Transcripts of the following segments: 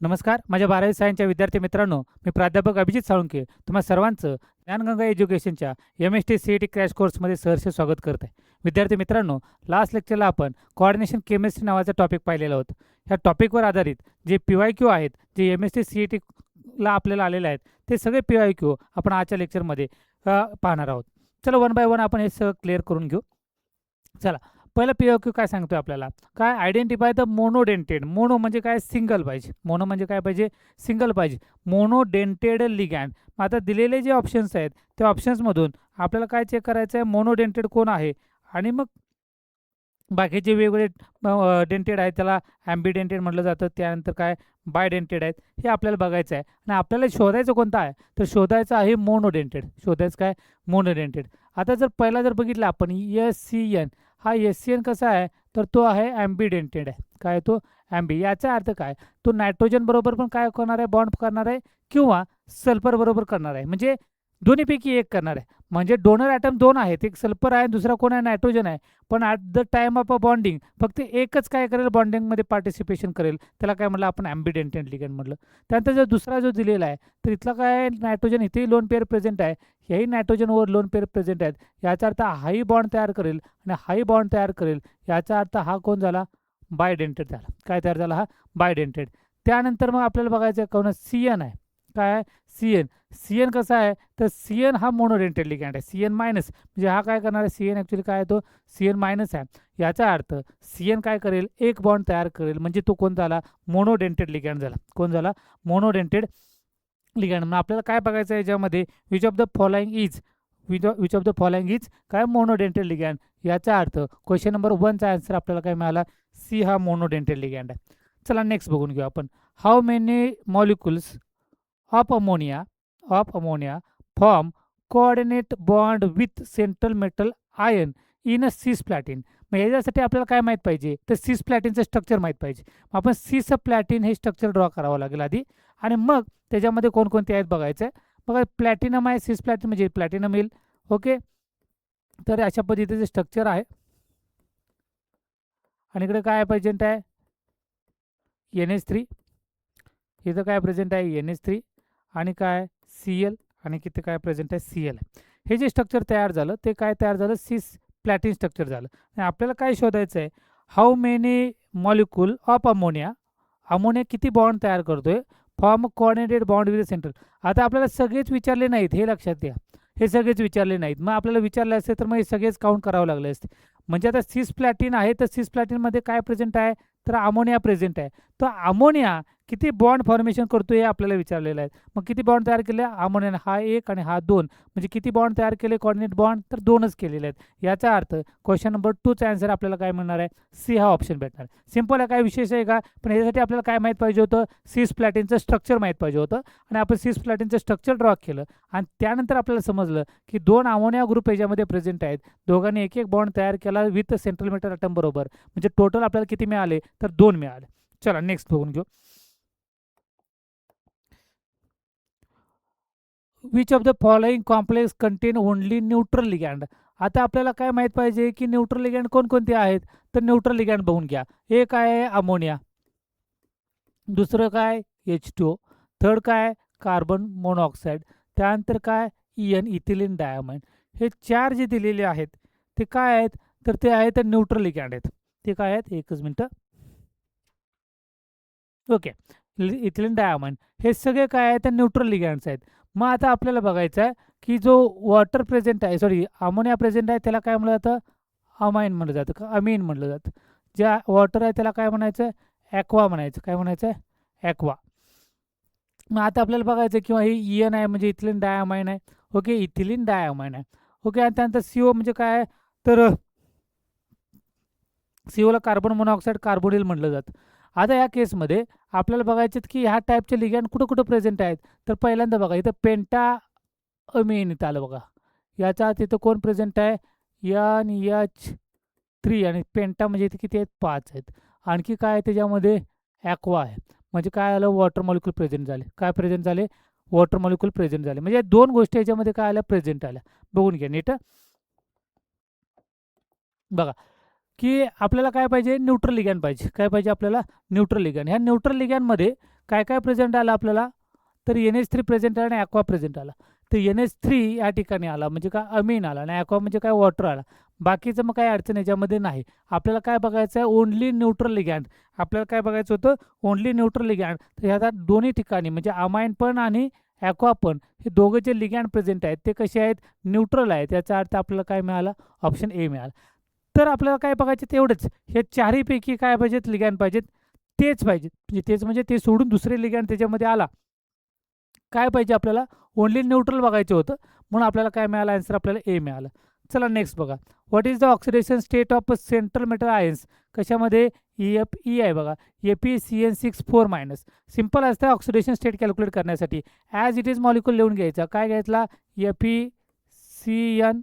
नमस्कार. माझ्या 12वी सायन्सच्या विद्यार्थी मित्रांनो, मी प्राध्यापक अभिजित साळुंखे तुम्हा सर्वांचं ज्ञानगंगा एज्युकेशनच्या एम-एस-टी सी-ई-टी क्रॅश कोर्समध्ये सहर्ष स्वागत करत आहे. विद्यार्थी मित्रांनो, लास्ट लेक्चरला आपण कोऑर्डिनेशन केमिस्ट्री नावाचा टॉपिक पाहिलेला होता. ह्या टॉपिकवर आधारित जे पी-वाय-क्यू आहेत, जे एम-एस-टी सी-ई-टीला आपल्याला आलेले आहेत, ते सगळे पी-वाय-क्यू आपण आजच्या लेक्चरमध्ये पाहणार आहोत. चला वन बाय वन आपण हे सगळं क्लिअर करून घेऊ. चला, पहिला पी-वाय-क्यू काय सांगतोय आपल्याला, काय आयडेंटिफाय द मोनोडेंटेड. मोनो म्हणजे काय, सिंगल पाहिजे. मोनो म्हणजे काय पाहिजे, सिंगल पाहिजे. Monodentate ligand. मग आता दिलेले जे ऑप्शन्स आहेत त्या ऑप्शन्समधून आपल्याला काय चेक करायचं आहे, मोनोडेंटेड कोण आहे, आणि मग बाकीचे वेगवेगळे डेंटेड आहेत त्याला ॲम्बिडेंटेड म्हटलं जातं. त्यानंतर काय बायडेंटेड आहेत, हे आपल्याला बघायचं आहे. आणि आपल्याला शोधायचं कोणतं आहे, तर शोधायचं आहे मोनोडेंटेड. शोधायचं काय, मोनोडेंटेड. आता जर पहिला जर बघितलं आपण एस-सी-एन, हा एस-सी-एन कसा आहे, तर तो आहे ॲम्बिडेंटेड आहे. काय तो ॲम्बी. याचा अर्थ काय, तो नायट्रोजन बरोबर पण काय करणार आहे, बॉन्ड करणार आहे, किंवा सल्फर बरोबर करणार आहे. म्हणजे दोन्हीपैकी एक करणार आहे. म्हणजे डोनर ॲटम दोन आहेत, एक सल्फर आहे, दुसरा कोण आहे, नायट्रोजन आहे. पण at the time of a bonding फक्त एकच काय करेल, बॉन्डिंगमध्ये पार्टिसिपेशन करेल. त्याला काय म्हटलं आपण, ॲम्बिडेंटेड लिगॅंड म्हटलं. त्यानंतर जर दुसरा जो दिलेला आहे, तर इथला काय नायट्रोजन, इथेही लोन पेअर प्रेझेंट आहे, ह्याही नायट्रोजनवर लोन पेअर प्रेझेंट आहेत. याचा अर्थ हाही बॉन्ड तयार करेल आणि हाही बॉन्ड तयार करेल. याचा अर्थ हा कोण झाला, बायडेंटेड झाला. काय तयार झाला, हा बायडेंटेड. त्यानंतर मग आपल्याला बघायचं कोण, सी-एन आहे. काय आहे, सी-एन. सी-एन कसा आहे, तर सी-एन हा मोनोडेंटेड लिगॅंड आहे. सी-एन मायनस म्हणजे हा काय करणार आहे, सी-एन ॲक्च्युली काय आहे, तो सी-एन मायनस आहे. याचा अर्थ सी-एन काय करेल, एक बॉन्ड तयार करेल. म्हणजे तो कोण झाला, मोनोडेंटेड लिगॅंड झाला. कोण झाला, मोनोडेंटेड लिगॅंड. मग आपल्याला काय बघायचं आहे याच्यामध्ये, which of the following is, which of the following is काय, मोनोडेंटेड लिगॅंड. याचा अर्थ क्वेश्चन नंबर 1चा आन्सर आपल्याला काय मिळाला, सी हा मोनोडेंटेड लिगॅंड आहे. चला नेक्स्ट बघून घेऊ आपण. How many molecules of ammonia form coordinate bond with central metal ion in a cisplatin. मग याच्यासाठी आपल्याला काय माहीत पाहिजे, तर सिस प्लॅटिनचं स्ट्रक्चर माहीत पाहिजे. मग आपण सिस प्लॅटिन हे स्ट्रक्चर ड्रॉ करावं लागेल आधी, आणि मग त्याच्यामध्ये कोणकोणते आहेत बघायचं आहे. बघा, प्लॅटिनम आहे, सिस प्लॅटिन म्हणजे प्लॅटिनम येईल. ओके, तर अशा पद्धतीचं स्ट्रक्चर आहे. आणि इकडे काय प्रेझेंट आहे, NH3. इथं काय प्रेझेंट आहे, NH3, आणि काय Cl, आणि किती काय प्रेझेंट आहे, Cl. हे जे स्ट्रक्चर तयार झालं ते काय तयार झालं, सिस प्लॅटिन स्ट्रक्चर झालं. आणि आपल्याला काय शोधायचं आहे, how many molecule of ammonia किती बॉन्ड तयार करतोय, form coordinated bond with central. आता आपल्याला सगळेच विचारले नाहीत, हे लक्षात घ्या. हे सगळेच विचारले नाहीत. मग आपल्याला विचारले असते तर मग हे सगळेच काउंट करावं लागले असते. म्हणजे आता सिस प्लॅटिन आहे, तर सिस प्लॅटिनमध्ये काय प्रेझेंट आहे, तर अमोनिया प्रेझेंट आहे. तर अमोनिया किती बॉन्ड फॉर्मेशन करतो हे आपल्याला विचारलेलं आहे. मग किती बॉन्ड तयार केले अमोनियाने, हा 1 आणि हा 2. म्हणजे किती बॉन्ड तयार केले कोऑर्डिनेट बॉन्ड, तर 2च केलेले आहेत. याचा अर्थ क्वेश्चन नंबर 2चा आन्सर आपल्याला काय मिळणार आहे, सी हा ऑप्शन भेटणार. सिंपल आहे, काय विशेष आहे का, पण यासाठी आपल्याला काय माहीत पाहिजे होतं, सिस प्लॅटिनचं स्ट्रक्चर माहीत पाहिजे होतं. आणि आपण सिस प्लॅटिनचं स्ट्रक्चर ड्रॉ केलं, आणि त्यानंतर आपल्याला समजलं की 2 अमोनिया ग्रुप याच्यामध्ये प्रेझेंट आहेत. दोघांनी एक एक बॉन्ड तयार केला विथ सेंट्रल मेटल ॲटम बरोबर. म्हणजे टोटल आपल्याला किती मिळाले, तर 2 मिळाले. चला नेक्स्ट बघून घेऊ. Which of the following complex content only neutral ligand. आता आपल्याला काय माहीत पाहिजे की न्यूट्रल लिगॅंड कोणकोणते आहेत, तर न्यूट्रल लिगॅंड बघून घ्या. एक आहे अमोनिया, दुसरं काय H2O, थर्ड काय कार्बन मोनॉक्साईड, त्यानंतर काय इथिलीन डायमाइन. हे 4 जे दिलेले आहेत ते काय आहेत, तर ते आहेत न्यूट्रल लिगॅंड आहेत. ते काय आहेत, एकच मिनटं. ओके, इथिलीन डायमाइन हे सगळे काय आहेत, तर न्यूट्रल लिगॅंड्स आहेत. मग आता आपल्याला बघायचं आहे की जो वॉटर प्रेझेंट आहे, सॉरी अमोनिया प्रेझेंट आहे, त्याला काय म्हटलं जातं, अमाइन म्हटलं जातं, का अमीन म्हटलं जातं. ज्या वॉटर आहे त्याला काय म्हणायचं, ॲक्वा म्हणायचं. काय म्हणायचं, ॲक्वा. मग आता आपल्याला बघायचं किंवा हे EN आहे म्हणजे इथिलीन डायमाइन आहे. ओके, इथिलीन डायमाइन आहे. ओके, आणि त्यानंतर CO म्हणजे काय आहे, तर COला कार्बन मोनॉक्साईड कार्बोनिल म्हटलं जातं. आता या केसमध्ये आपल्याला बघायचं की ह्या टाईपचे लिगॅंड कुठं कुठं प्रेझेंट आहेत, तर पहिल्यांदा बघा इथं पेंटा अमीन इथं आलं बघा. याचा तिथं कोण प्रेझेंट आहे, NH3, आणि पेंटा म्हणजे इथे किती आहेत, 5 आहेत. आणखी काय आहे त्याच्यामध्ये, ॲक्वा आहे. म्हणजे काय आलं, वॉटर मॉलिक्यूल प्रेझेंट झाले. काय प्रेझेंट झाले, वॉटर मॉलिक्यूल प्रेझेंट झाले. म्हणजे 2 गोष्टी याच्यामध्ये काय आल्या, प्रेझेंट आल्या. बघून घ्या नीट. बघा की आपल्याला काय पाहिजे, न्यूट्रल लिगॅंड पाहिजे. काय पाहिजे आपल्याला, न्यूट्रल लिगॅंड. ह्या न्यूट्रल लिगॅंडमध्ये काय काय प्रेझेंट आला आपल्याला, तर NH3 प्रेझेंट आला आणि ॲक्वा प्रेझेंट आला. तर NH3 या ठिकाणी आला म्हणजे काय अमीन आला आणि ॲक्वा म्हणजे काय वॉटर आला. बाकीचं मग काही अडचण याच्यामध्ये नाही. आपल्याला काय बघायचं आहे, ओन्ली न्यूट्रल लिगॅंड. आपल्याला काय बघायचं होतं, ओन्ली न्यूट्रल लिगॅंड. तर ह्या दोन्ही ठिकाणी म्हणजे अमाइन पण आणि ॲक्वा पण हे दोघं जे लिगॅंड प्रेझेंट आहेत ते कसे आहेत, न्यूट्रल आहेत. याचा अर्थ आपल्याला काय मिळाला, ऑप्शन ए मिळाला. तर आपल्याला काय बघायचं तेवढंच, हे चारहीपैकी काय पाहिजेत, लिगॅंड पाहिजेत, तेच पाहिजेत. म्हणजे तेच म्हणजे ते सोडून दुसरे लिगॅंड त्याच्यामध्ये आला काय पाहिजे आपल्याला, ओन्ली न्यूट्रल बघायचं होतं, म्हणून आपल्याला काय मिळालं, आन्सर आपल्याला ए मिळालं. चला नेक्स्ट बघा, what is the oxidation state of central metal ions. कशामध्ये, EFE आहे बघा, FeCN6 4-. सिंपल असतं ऑक्सिडेशन स्टेट कॅल्क्युलेट करण्यासाठी. ॲज इट इज मॉलिक्युल लिहून घ्यायचा. काय घ्यायचा, FeCN,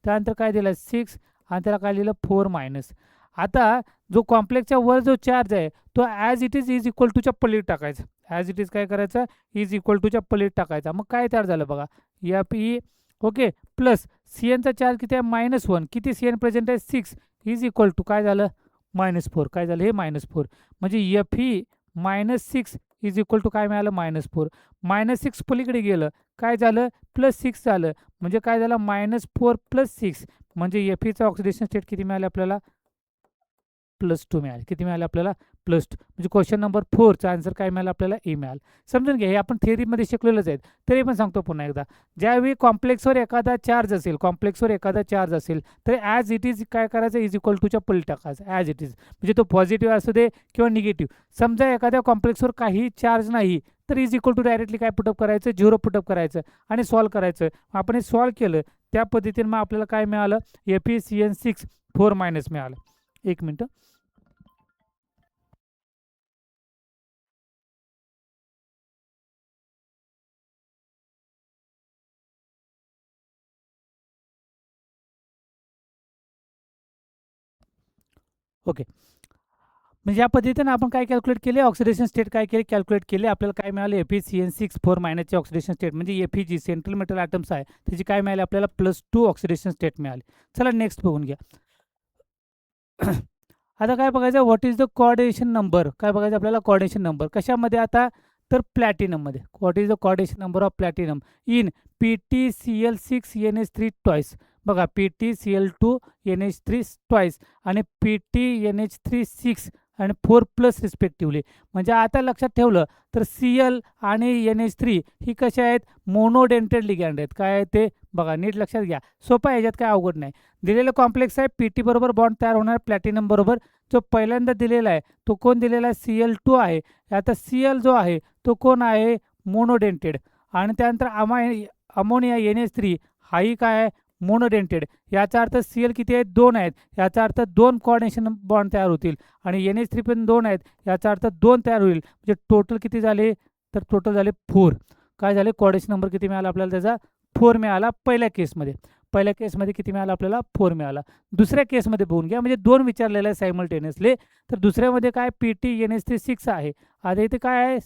त्यानंतर काय दिलं 6 आणि त्याला काय लिहिलं 4-. आता जो कॉम्प्लेक्सच्या वर जो चार्ज आहे तो ॲज इट इज इक्वल टूच्या पलीत टाकायचा. ॲज इट इज काय करायचं, इज इक्वल टूच्या पलीत टाकायचा. मग काय तयार झालं बघा, Fe ओके प्लस CNचा चार्ज किती आहे, -1. किती CN प्रेझेंट आहे, 6 इज इक्वल टू काय झालं, -4. काय झालं हे -4. म्हणजे Fe-6 इज इक्वल टू काय मिळालं, -4. -6 पलीकडे गेलं काय झालं, +6 झालं. म्हणजे काय झालं, -4 + 6 म्हणजे Feचं ऑक्सिडेशन स्टेट किती मिळाले आपल्याला, +2 मिळाले. किती मिळाले आपल्याला, +2. म्हणजे क्वेश्चन नंबर 4चा आन्सर काय मिळालं आपल्याला, ए मिळालं. समजून घ्या, हे आपण थिअरीमध्ये शिकलेलंच आहेत, तरी पण सांगतो पुन्हा एकदा. ज्यावेळी कॉम्प्लेक्सवर एखादा चार्ज असेल, तर ॲज इट इज काय करायचं, इज इक्वल टूच्या पलीत टाकायचं, ॲज इट इज. म्हणजे तो पॉझिटिव्ह असू दे किंवा निगेटिव्ह. समजा एखाद्या कॉम्प्लेक्सवर काही चार्ज नाही, तर इज इक्वल टू डायरेक्टली काय पुटअप करायचं, 0 पुटअप करायचं आणि सॉल्व्ह करायचं. आपण हे सॉल्व्ह केलं त्या पद्धतीने मग आपल्याला काय मिळालं, FeCN6 4- मिळालं. एक मिनटं. ओके, म्हणजे या पद्धतीने आपण काय कॅल्क्युलेट केले, ऑक्सिडेशन स्टेट काय केले, कॅल्क्युलेट केले. आपल्याला काय मिळाले, FeCN6 4- चे ऑक्सिडेशन स्टेट म्हणजे Fe सेंट्रल मेटल ॲटम्स आहे त्याची काय मिळाले आपल्याला, +2 ऑक्सिडेशन स्टेट मिळाले. चला नेक्स्ट बघून घ्या. आता काय बघायचं, what is the coordination number. काय बघायचं आपल्याला, कोऑर्डिनेशन नंबर कशामध्ये, आता तर प्लॅटिनममध्ये. What is the coordination number of platinum in PtCl6NH3 twice. बघा PtCl2NH3 ट्वाईस आणि PtNH3 6 आणि 4+ रिस्पेक्टिव्हली. म्हणजे आता लक्षात ठेवलं तर Cl आणि NH3 ही कशा आहेत, मोनोडेंटेड लिगॅंड आहेत. काय आहे ते बघा, नीट लक्षात घ्या, सोपं आहे, याच्यात काय अवघड नाही. दिलेलं कॉम्प्लेक्स आहे, PT बरोबर बॉन्ड तयार होणार प्लॅटिनम बरोबर. जो पहिल्यांदा दिलेला आहे तो कोण दिलेला आहे, Cl2 आहे. आता Cl जो आहे तो कोण आहे, मोनोडेंटेड. आणि त्यानंतर अमोनिया NH3 हाही काय आहे, मोनोडेंटेड. याचा अर्थ Cl किती आहेत, 2 आहेत. याचा अर्थ 2 कोऑर्डिनेशन बॉन्ड तयार होतील आणि NH3 पण 2 आहेत. याचा अर्थ 2 तयार होईल. म्हणजे टोटल किती झाले, तर टोटल झाले 4. काय झाले, कोऑर्डिनेशन नंबर किती मिळाला आपल्याला, त्याचा 4 मिळाला पहिल्या केसमध्ये. पहिल्या केसमध्ये किती मिळाला आपल्याला, 4 मिळाला. दुसऱ्या केसमध्ये बघून घ्या, म्हणजे 2 विचारलेले आहे सायमल्टेनियसली. तर दुसऱ्यामध्ये काय, PtNH3 6 आहे. आता इथे काय आहे,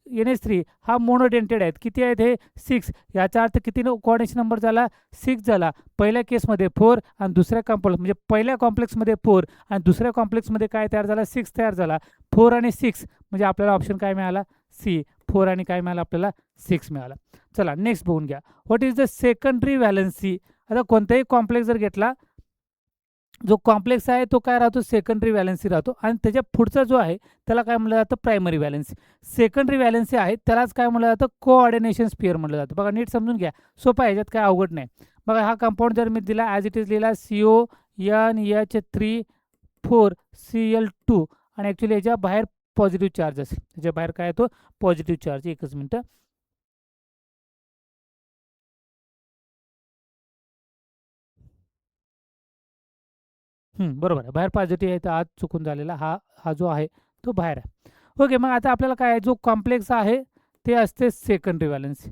NH3 हा मोनोडेंटेड आहेत. किती आहेत हे, 6. याचा अर्थ किती कोऑर्डिनेशन नंबर झाला, 6 झाला. पहिल्या केसमध्ये 4 आणि दुसऱ्या कॉम्प्लेक्स म्हणजे पहिल्या कॉम्प्लेक्समध्ये 4 आणि दुसऱ्या कॉम्प्लेक्समध्ये काय तयार झाला, 6 तयार झाला. 4 आणि 6 म्हणजे आपल्याला ऑप्शन काय मिळाला, सी. 4 आणि काय मिळाला आपल्याला, 6 मिळाला. चला नेक्स्ट बघून घ्या, what is the secondary valency. आता कोणताही कॉम्प्लेक्स जर घेतला, जो कॉम्प्लेक्स आहे तो काय राहतो, सेकंडरी व्हॅलन्सी राहतो आणि त्याच्या पुढचा जो आहे त्याला काय म्हटलं जातं, प्रायमरी व्हॅलन्सी. सेकंडरी व्हॅलन्सी आहे त्यालाच काय म्हटलं जातं, कोऑर्डिनेशन स्पिअर म्हटलं जातं. बघा नीट समजून घ्या, सोपा आहे, याच्यात काय अवघड नाही. बघा हा कंपाऊंड जर मी दिला ॲज इट इज लिहिला, CONH3 4Cl2 आणि ॲक्च्युली याच्या बाहेर पॉझिटिव्ह चार्ज असेल, त्याच्या बाहेर काय येतो, पॉझिटिव्ह चार्ज. एकच मिनटं. बरोबर आहे, बाहेर पॉझिटिव्ह आहे, तर आज चुकून झालेला हा हा जो आहे तो बाहेर आहे. ओके, मग आता आपल्याला काय आहे, जो कॉम्प्लेक्स आहे ते असते सेकंडरी व्हॅलन्सी.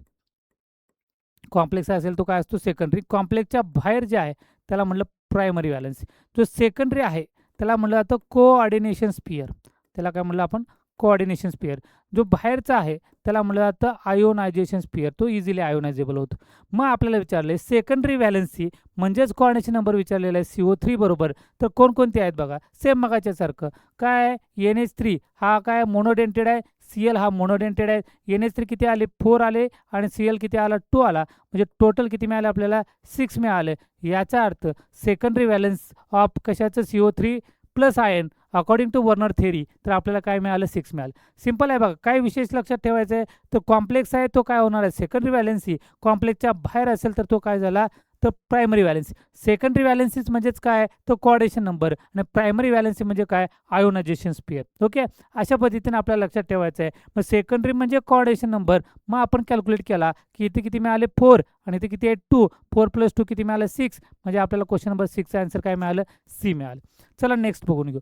कॉम्प्लेक्स असेल तो काय असतो, सेकंडरी. कॉम्प्लेक्सच्या बाहेर जे आहे त्याला म्हटलं प्रायमरी व्हॅलन्सी. जो सेकंडरी आहे त्याला म्हटलं जातं कोऑर्डिनेशन स्पिअर. त्याला काय म्हटलं आपण, कोऑर्डिनेशन स्पिअर. जो बाहेरचा आहे त्याला म्हटलं जातं आयोनायझेशन स्पिअर. तो इझिली आयोनायझेबल होतो. मग आपल्याला विचारले सेकंडरी व्हॅलन्सी म्हणजेच कोऑर्डिनेशन नंबर विचारलेला आहे CO3 बरोबर. तर कोणकोणते आहेत बघा, सेम मगाच्यासारखं. काय NH3 हा काय मोनोडेंटेड आहे, Cl हा मोनोडेंटेड आहे. NH3 किती आले 4 आले आणि Cl किती आला 2 आला. म्हणजे टोटल किती मिळाले आपल्याला 6 मिळाले. याचा अर्थ सेकंडरी व्हॅलन्स ऑफ कशाचं CO3 plus ion according to Werner theory तर आपल्याला काय मिळालं 6 मिळालं. सिंपल आहे बघा. काय विशेष लक्षात ठेवायचं आहे तर कॉम्प्लेक्स आहे तो काय होणार आहे सेकंडरी व्हॅलेन्सी कॉम्प्लेक्सच्या बाहेर असेल तर तो काय झाला तर प्रायमरी व्हॅलेन्सी. सेकंडरी व्हॅलेन्सीज म्हणजेच काय तो कोऑर्डिनेशन नंबर आणि प्रायमरी व्हॅलेन्सी म्हणजे काय आयोनायझेशन स्पियर. ओके, अशा पद्धतीने आपल्याला लक्षात ठेवायचं आहे. मग सेकंडरी म्हणजे कोऑर्डिनेशन नंबर. मग आपण कॅल्क्युलेट केला की इथे किती मिळाले 4 आणि इथे किती आहे 2. 4 + 2 किती मिळालं 6. म्हणजे आपल्याला क्वेश्चन नंबर 6चा आन्सर काय मिळालं सी मिळालं. चला नेक्स्ट बघून घेऊ.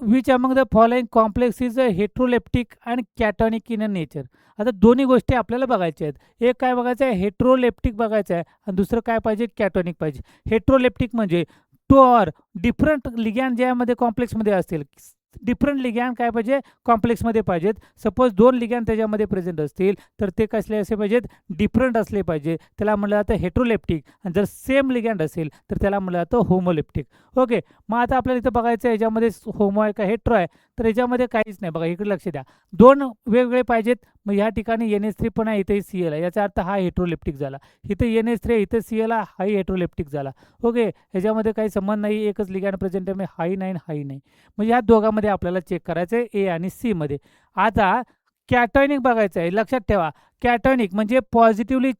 Which among the following complex is heteroleptic and cationic in nature. आता दोन्ही गोष्टी आपल्याला बघायच्या आहेत. एक काय बघायचं आहे हेट्रोलेप्टिक बघायचं आहे आणि दुसरं काय पाहिजे कॅटॉनिक पाहिजे. हेट्रोलेप्टिक म्हणजे टू ऑर डिफरंट लिगॅन ज्यामध्ये कॉम्प्लेक्समध्ये असतील. डिफरंट लिगॅन काय पाहिजे कॉम्प्लेक्समध्ये पाहिजेत. सपोज 2 लिगॅन त्याच्यामध्ये प्रेझेंट असतील तर ते कसले असले पाहिजेत डिफरंट असले पाहिजे. त्याला म्हटलं जातं हेट्रोलेप्टिक. आणि जर सेम लिगॅन्ड असेल तर त्याला म्हटलं जातं होमोलेप्टिक. ओके, मग आता आपल्याला इथं बघायचं आहे याच्यामध्ये होमो आहे का हेट्रो आहे तर याच्यामध्ये काहीच नाही. बघा इकडे लक्ष द्या. 2 वेगवेगळे पाहिजेत. मग ह्या ठिकाणी NH3 पण आहे इथेही Cl आहे. याचा अर्थ हा हेट्रोलेप्टिक झाला. इथे NH3 आहे इथे Cl आहे हाही हेट्रोलेप्टिक झाला. ओके, ह्याच्यामध्ये काही संबंध नाही. एकच लिगॅन्ड प्रेझेंट आहे हाही नाही हाही नाही. म्हणजे ह्या दोघांमध्ये आपल्याला चेक करायचं आहे ए आणि सी मध्ये. आता कॅटॉनिक बघायचं आहे. लक्षात ठेवा कॅटॉनिक म्हणजे पॉझिटिव्हली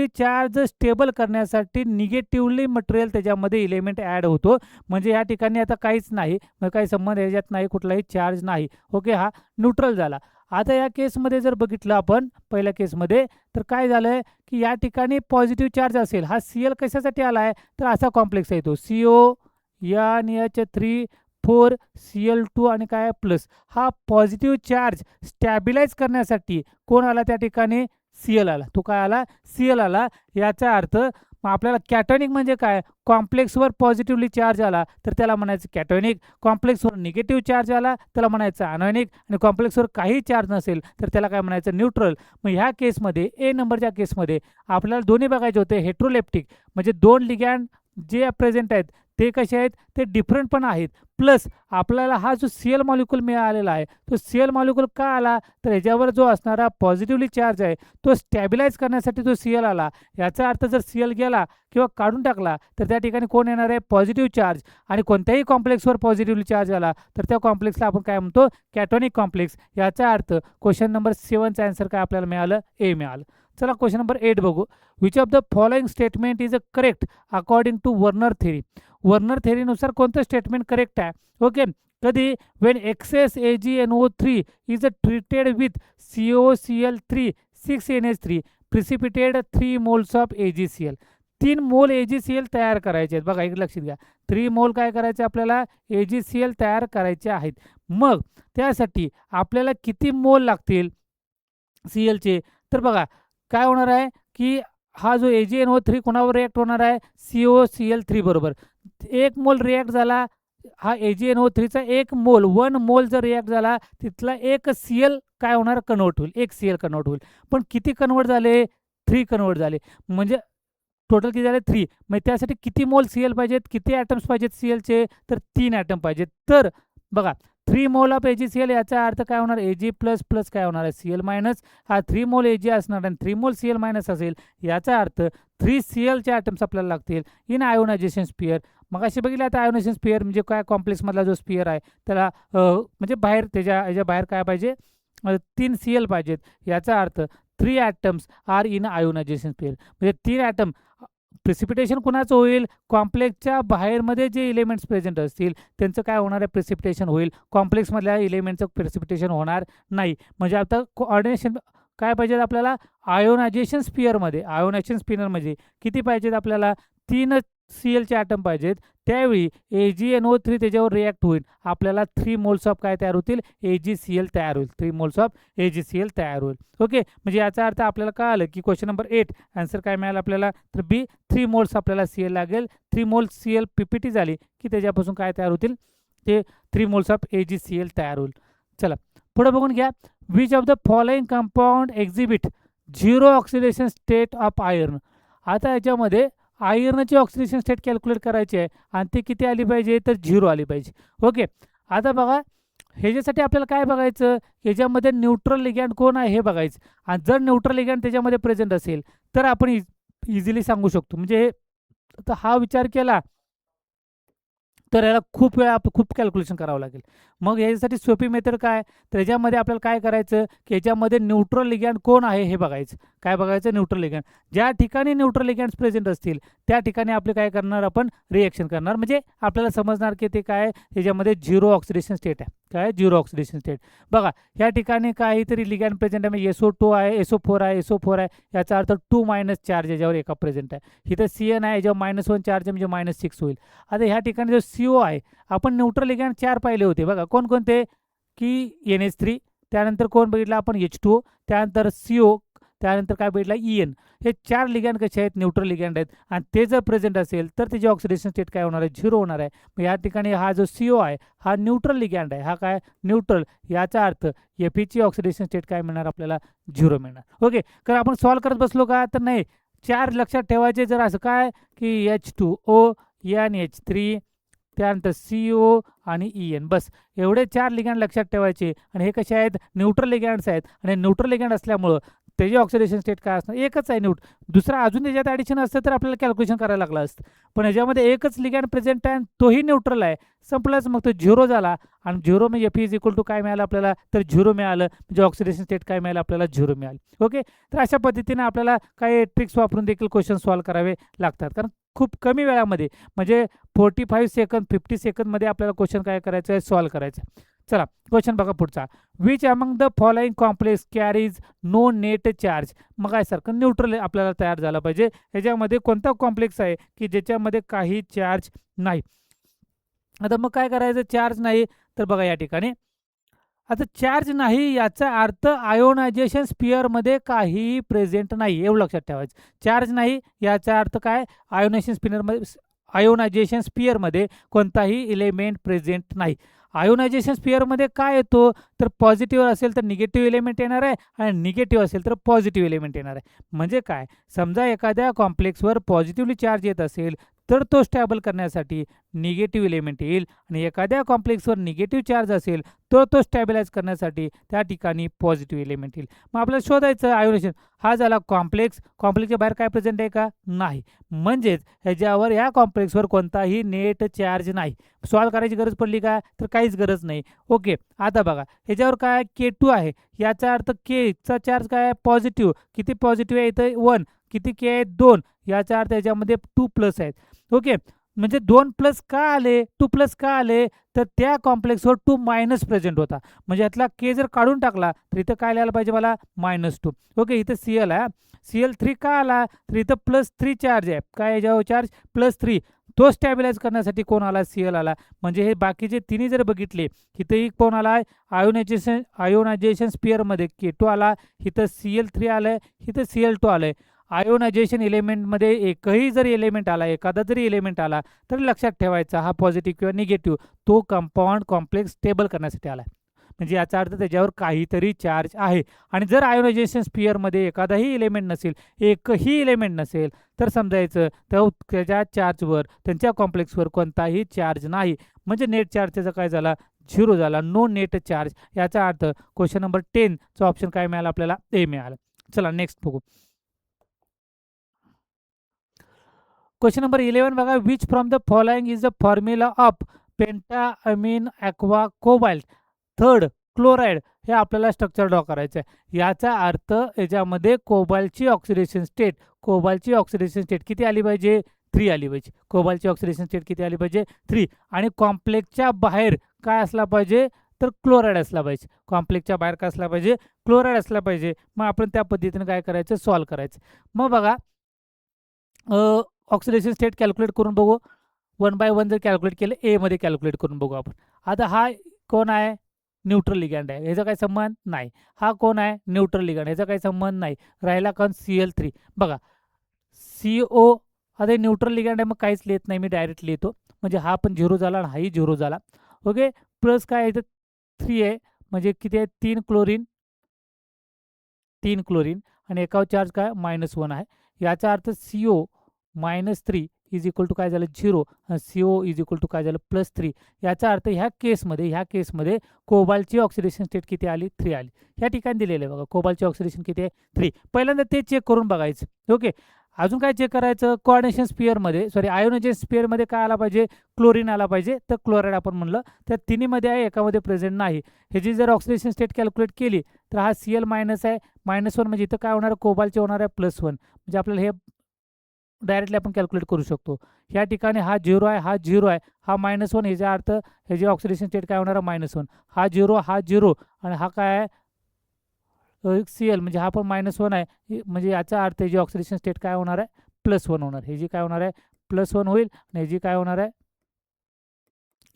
चार्ज स्टेबल करण्यासाठी निगेटिव्हली मटेरियल त्याच्यामध्ये इलेमेंट ॲड होतो. म्हणजे या ठिकाणी आता काहीच नाही मग काही संबंध याच्यात नाही कुठलाही चार्ज नाही. ओके, हा न्यूट्रल झाला. आता या केसमध्ये जर बघितलं आपण पहिल्या केसमध्ये तर काय झालंय की या ठिकाणी पॉझिटिव्ह चार्ज असेल. हा Cl कशासाठी आला आहे तर असा कॉम्प्लेक्स आहे तो CO NH3 4 Cl2 आणि काय प्लस. हा पॉझिटिव्ह चार्ज स्टॅबिलाइज करण्यासाठी कोण आला त्या ठिकाणी Cl आला. तो काय आला Cl आला. याचा अर्थ मग आपल्याला कॅटॉनिक म्हणजे काय कॉम्प्लेक्सवर पॉझिटिव्हली चार्ज आला तर त्याला म्हणायचं कॅटॉनिक. कॉम्प्लेक्सवर निगेटिव्ह चार्ज आला त्याला म्हणायचं अनॉनिक. आणि कॉम्प्लेक्सवर काही चार्ज नसेल तर त्याला काय म्हणायचं न्यूट्रल. मग ह्या केसमध्ये ए नंबरच्या केसमध्ये आपल्याला दोन्ही बघायचे होते. हेट्रोलेप्टिक म्हणजे 2 लिगॅन्ड जे प्रेझेंट आहेत ते कसे आहेत ते डिफरंट पण आहेत. प्लस आपल्याला हा जो Cl मॉलिक्यूल मिळालेला आहे तो Cl मॉलिक्यूल का आला तर ह्याच्यावर जो असणारा पॉझिटिव्हली चार्ज आहे तो स्टॅबिलाइज करण्यासाठी तो Cl आला. याचा अर्थ जर Cl गेला किंवा काढून टाकला तर त्या ठिकाणी कोण येणार आहे पॉझिटिव्ह चार्ज. आणि कोणत्याही कॉम्प्लेक्सवर पॉझिटिव्हली चार्ज आला तर त्या कॉम्प्लेक्सला आपण काय म्हणतो कॅटॉनिक कॉम्प्लेक्स. याचा अर्थ क्वेश्चन नंबर 7चा आन्सर काय आपल्याला मिळालं ए मिळालं. चला क्वेश्चन नंबर 8 बघू. Which of the following statement is a correct according to Werner theory. Werner थेरीनुसार कोणतं स्टेटमेंट करेक्ट आहे. ओके, कधी when excess AgNO3 is treated with COCl3 6 NH3 precipitated 3 moles of AgCl. 3 मोल AgCl तयार करायचे आहेत. बघा इकडे लक्षात घ्या 3 मोल काय करायचे आपल्याला AgCl तयार करायचे आहेत. मग त्यासाठी आपल्याला किती मोल लागतील Clचे तर बघा काय होणार आहे की हा जो AgNO3 कोणावर रिॲक्ट होणार आहे COCl3 बरोबर. 1 मोल रिॲक्ट झाला हा AgNO3चा 1 मोल 1 मोल जर रिॲक्ट झाला तिथला 1 Cl काय होणार कन्वर्ट होईल 1 Cl कन्वर्ट होईल. पण किती कन्वर्ट झाले 3 कन्वर्ट झाले. म्हणजे टोटल किती झाले 3. मग त्यासाठी किती मोल Cl पाहिजेत किती ॲटम्स पाहिजेत Clचे तर 3 ॲटम पाहिजेत. तर बघा 3 मोल ऑफ AgCl याचा अर्थ काय होणार Ag प्लस प्लस काय होणार आहे Cl मायनस. हा 3 मोल Ag असणार आणि 3 मोल Cl मायनस असेल. याचा अर्थ 3 Clचे ॲटम्स आपल्याला लागतील इन आयोनायझेशन स्पियर. मग असे बघितलं आता आयोनायझेशन स्पियर म्हणजे काय कॉम्प्लेक्समधला जो स्पियर आहे त्याला म्हणजे बाहेर याच्या बाहेर काय पाहिजे 3 Cl पाहिजेत. याचा अर्थ 3 atoms are in ionization sphere. म्हणजे 3 ॲटम प्रिसिपिटेशन कुणाचं होईल कॉम्प्लेक्सच्या बाहेरमध्ये जे इलेमेंट्स प्रेझेंट असतील त्यांचं काय होणार आहे प्रिसिपिटेशन होईल. कॉम्प्लेक्समधल्या इलेमेंटचं प्रिसिपिटेशन होणार नाही. म्हणजे आता कोऑर्डिनेशन काय पाहिजेत आपल्याला आयोनायझेशन स्पियरमध्ये. आयोनायझेशन स्पियरमध्ये किती पाहिजेत आपल्याला 3 Clचे ॲटम पाहिजेत. त्यावेळी AgNO3 त्याच्यावर रिॲक्ट होईल आपल्याला 3 मोल्स ऑफ काय तयार होतील AgCl तयार होईल. 3 मोल्स ऑफ AgCl तयार होईल. ओके, म्हणजे याचा अर्थ आपल्याला काय आलं की क्वेश्चन नंबर 8 आन्सर काय मिळालं आपल्याला तर बी 3 मोल्स आपल्याला Cl लागेल. 3 मोल्स Cl PPT झाली की त्याच्यापासून काय तयार होतील ते 3 मोल्स ऑफ AgCl तयार होईल. चला पुढे बघून घ्या. Which of the following compound exhibit 0 oxidation state of iron. आता याच्यामध्ये आयर्नची ऑक्सिडेशन स्टेट कॅल्क्युलेट करायची आहे आणि ते किती आली पाहिजे तर 0 आली पाहिजे. ओके, आता बघा ह्याच्यासाठी आपल्याला काय बघायचं, ह्याच्यामध्ये न्यूट्रल लिगॅंड कोण आहे हे बघायचं. आणि जर न्यूट्रल लिगॅंड त्याच्यामध्ये प्रेझेंट असेल तर आपण इझिली सांगू शकतो. म्हणजे आता हा विचार केला तर याला खूप वेळा खूप कॅल्क्युलेशन करावं लागेल. मग याच्यासाठी सोपी मेथड काय, तर याच्यामध्ये आपल्याला काय करायचं, की याच्यामध्ये न्यूट्रल लिगॅंड कोण आहे हे बघायचं. काय बघायचं, न्यूट्रल लिगॅंड. ज्या ठिकाणी न्यूट्रल लिगॅंड्स प्रेझेंट असतील त्या ठिकाणी आपले काय करणार, आपण रिएक्शन करणार. म्हणजे आपल्याला समजणार की ते काय, याच्यामध्ये झिरो ऑक्सिडेशन स्टेट आहे. काय, झिरो ऑक्सिडेशन स्टेट. बघा या ठिकाणी काहीतरी लिगॅंड प्रेझेंट आहे, म्हणजे SO2 आहे, SO4 आहे, SO4 आहे, याचा अर्थ 2 मायनस चार्ज याच्यावर एका प्रेझेंट आहे. इथं CN आहे, याच्यावर -1 चार्ज आहे, म्हणजे -6 होईल. आता ह्या ठिकाणी जो CO आहे, आपण न्यूट्रल लिगॅंड 4 पाहिले होते बघा, कोणकोणते, की NH3, त्यानंतर कोण बघितलं आपण, H2O, त्यानंतर CO, त्यानंतर काय बघितलं, EN. हे 4 लिगॅंड कसे आहेत, न्यूट्रल लिगॅंड आहेत. आणि ते जर प्रेझेंट असेल तर त्याची ऑक्सिडेशन स्टेट काय होणार आहे, झिरो होणार आहे. मग या ठिकाणी हा जो CO आहे हा न्यूट्रल लिगॅंड आहे, हा काय न्यूट्रल, याचा अर्थ Fe ऑक्सिडेशन स्टेट काय मिळणार आपल्याला, झिरो मिळणार. ओके, तर आपण सॉल्व करत बसलो का, तर नाही. 4 लक्षात ठेवायचे. जर असं काय, की H2O, NH3, त्यानंतर CO आणि EN, बस एवढे 4 लिगॅंड लक्षात ठेवायचे. आणि हे कसे आहेत, न्यूट्रल लिगॅंड्स आहेत. आणि न्यूट्रल लिगॅंड असल्यामुळं त्याची ऑक्सिडेशन स्टेट काय असणार, एकच आहे दुसरा अजून त्याच्यात ॲडिशन असतं तर आपल्याला कॅल्क्युलेशन करायला लागलं असतं. पण ह्याच्यामध्ये एकच लिगॅंड प्रेझेंट आहे आणि तोही न्यूट्रल आहे. संपलंच, मग तो झिरो झाला. आणि झिरो म्हणजे Fe इज इक्वल टू काय मिळालं आपल्याला, तर झिरो मिळालं. म्हणजे ऑक्सिडेशन स्टेट काय मिळालं आपल्याला, झिरो मिळालं. ओके, तर अशा पद्धतीने आपल्याला काही ट्रिक्स वापरून देखील क्वेश्चन सॉल्व्ह करावे लागतात. कारण खूप कमी वेळामध्ये, म्हणजे 45 सेकंद 50 सेकंदमध्ये आपल्याला क्वेश्चन काय करायचं आहे, सॉल्व्ह करायचं आहे. चला क्वेश्चन बघा पुढचा. Which among the following complex carries no net charge. मग काय सारखं न्यूट्रल आपल्याला तयार झालं पाहिजे. ह्याच्यामध्ये कोणता कॉम्प्लेक्स आहे की ज्याच्यामध्ये काही चार्ज नाही. आता मग काय करायचं, चार्ज नाही, तर बघा या ठिकाणी आता चार्ज नाही याचा अर्थ आयोनायझेशन स्पिअरमध्ये काहीही प्रेझेंट नाही, एवढं लक्षात ठेवायचं. चार्ज नाही याचा अर्थ काय, आयोनायझेशन स्पिअरमध्ये कोणताही इलेमेंट प्रेझेंट नाही. आयोनायझेशन स्पिअरमध्ये काय येतो, तर पॉझिटिव्ह असेल तर निगेटिव्ह एलिमेंट येणार आहे, आणि निगेटिव्ह असेल तर पॉझिटिव्ह एलिमेंट येणार आहे. म्हणजे काय, समजा एखाद्या कॉम्प्लेक्सवर पॉझिटिव्हली चार्ज येत असेल तर तो स्टॅबल करण्यासाठी निगेटिव्ह एलिमेंट येईल, आणि एखाद्या कॉम्प्लेक्सवर निगेटिव्ह चार्ज असेल तर तो स्टॅबिलाइज करण्यासाठी त्या ठिकाणी पॉझिटिव्ह एलिमेंट येईल. मग आपल्याला शोधायचं आयोनेशन. हा झाला कॉम्प्लेक्स. कॉम्प्लेक्सच्या बाहेर काय प्रेझेंट आहे का, नाही. म्हणजेच ह्याच्यावर या कॉम्प्लेक्सवर कोणताही नेट चार्ज नाही. सॉल्व्ह करायची गरज पडली का, तर काहीच गरज नाही. ओके, आता बघा ह्याच्यावर काय K2 आहे, याचा अर्थ Kचा चार्ज काय आहे, पॉझिटिव्ह. किती पॉझिटिव्ह आहे इथं, 1. किती K आहे, 2. याचा अर्थ याच्यामध्ये 2 प्लस आहेत. ओके, म्हणजे 2 प्लस का आले, 2 प्लस का आले, तर त्या कॉम्प्लेक्सवर 2 मायनस प्रेझेंट होता. म्हणजे यातला K जर काढून टाकला तर इथं काय लिहायला पाहिजे मला, -2. ओके, इथं Cl आहे. Cl3 का आला, तर इथं +3 चार्ज आहे. काय याच्यावर चार्ज, +3. तो स्टॅबिलाइज करण्यासाठी कोण आला, Cl आला. म्हणजे हे बाकीचे तिन्ही जर बघितले, इथंही कोण आला, आयोनायझेशन स्पिअरमध्ये K2 आला, इथं Cl3 आलंय, इथं Cl2 आलंय. आयोनायझेशन एलिमेंटमध्ये एकही जरी एलिमेंट आला, एखादा जरी एलिमेंट आला, तर लक्षात ठेवायचा हा पॉझिटिव्ह किंवा निगेटिव्ह तो कंपाऊंड कॉम्प्लेक्स स्टेबल करण्यासाठी आला. म्हणजे याचा अर्थ त्याच्यावर काहीतरी चार्ज आहे. आणि जर आयोनायझेशन स्पिअरमध्ये एखादाही एलिमेंट नसेल, एकही एलिमेंट नसेल, तर समजायचं त्याच्या चार्जवर, त्यांच्या कॉम्प्लेक्सवर कोणताही चार्ज नाही. म्हणजे नेट चार्ज त्याचा काय झाला, झिरो झाला, नो नेट चार्ज. याचा अर्थ क्वेश्चन नंबर 10चा ऑप्शन काय मिळाला आपल्याला, ए मिळालं. चला नेक्स्ट बघू. क्वेश्चन नंबर 11 बघा. Which from the following is the formula of pentaammine aqua cobalt third chloride. हे आपल्याला स्ट्रक्चर ड्रॉ करायचं आहे. याचा अर्थ याच्यामध्ये कोबाल्टची ऑक्सिडेशन स्टेट किती आली पाहिजे, 3 आली पाहिजे. कोबाल्टची ऑक्सिडेशन स्टेट किती आली पाहिजे, 3. आणि कॉम्प्लेक्सच्या बाहेर काय असला पाहिजे, तर क्लोराईड असला पाहिजे. कॉम्प्लेक्सच्या बाहेर काय असला पाहिजे, क्लोराईड असला पाहिजे. मग आपण त्या पद्धतीने काय करायचं, सॉल्व्ह करायचं. मग बघा ऑक्सिडेशन स्टेट कॅल्क्युलेट करून बघू. 1 बाय 1 जर कॅल्क्युलेट केलं, एमध्ये कॅल्क्युलेट करून बघू आपण. आता हा कोण आहे, न्यूट्रल लिगॅंड आहे, ह्याचा काही संबंध नाही. हा कोण आहे, न्यूट्रल लिगॅंड, ह्याचा काही संबंध नाही. राहिला कोण, Cl3. बघा CO, आता न्यूट्रल लिगॅंड आहे, मग काहीच लिहित नाही, मी डायरेक्ट लिहितो. म्हणजे हा पण झिरो झाला आणि हाही झिरो झाला. ओके, प्लस काय इथं 3 आहे, म्हणजे किती आहे, 3 क्लोरीन आणि एकावर चार्ज काय, -1 आहे. याचा अर्थ CO -3 इज इक्वल टू काय झालं 0, CO इज इक्वल टू काय झालं +3. याचा अर्थ ह्या केसमध्ये कोबाल्टची ऑक्सिडेशन स्टेट किती आली 3 आली. ह्या ठिकाणी दिलेलं आहे बघा कोबाल्टची ऑक्सिडेशन किती आहे 3. पहिल्यांदा ते चेक करून बघायचं. ओके, अजून काय चेक करायचं कोऑर्डिनेशन स्पिअरमध्ये आयोनायझेशन स्पिअरमध्ये काय आला पाहिजे क्लोरीन आला पाहिजे. तर क्लोराईड आपण म्हणलं त्या तिन्हीमध्ये आहे एकामध्ये प्रेझेंट नाही. ह्याची जर ऑक्सिडेशन स्टेट कॅल्क्युलेट केली तर हा Cl मायनस आहे -1 म्हणजे इथं काय होणार कोबाल्टचे होणार आहे +1 म्हणजे आपल्याला हे डायरेक्टली आपण कॅल्क्युलेट करू शकतो. ह्या ठिकाणी हा 0 आहे हा 0 आहे हा -1 ह्याचा अर्थ ह्याची ऑक्सिडेशन स्टेट काय होणार आहे -1 हा 0 आणि हा काय आहे Cl म्हणजे हा पण -1 आहे म्हणजे याचा अर्थ ह्याची ऑक्सिडेशन स्टेट काय होणार आहे +1 होणार. ह्याची काय होणार आहे +1 होईल आणि ह्याची काय होणार आहे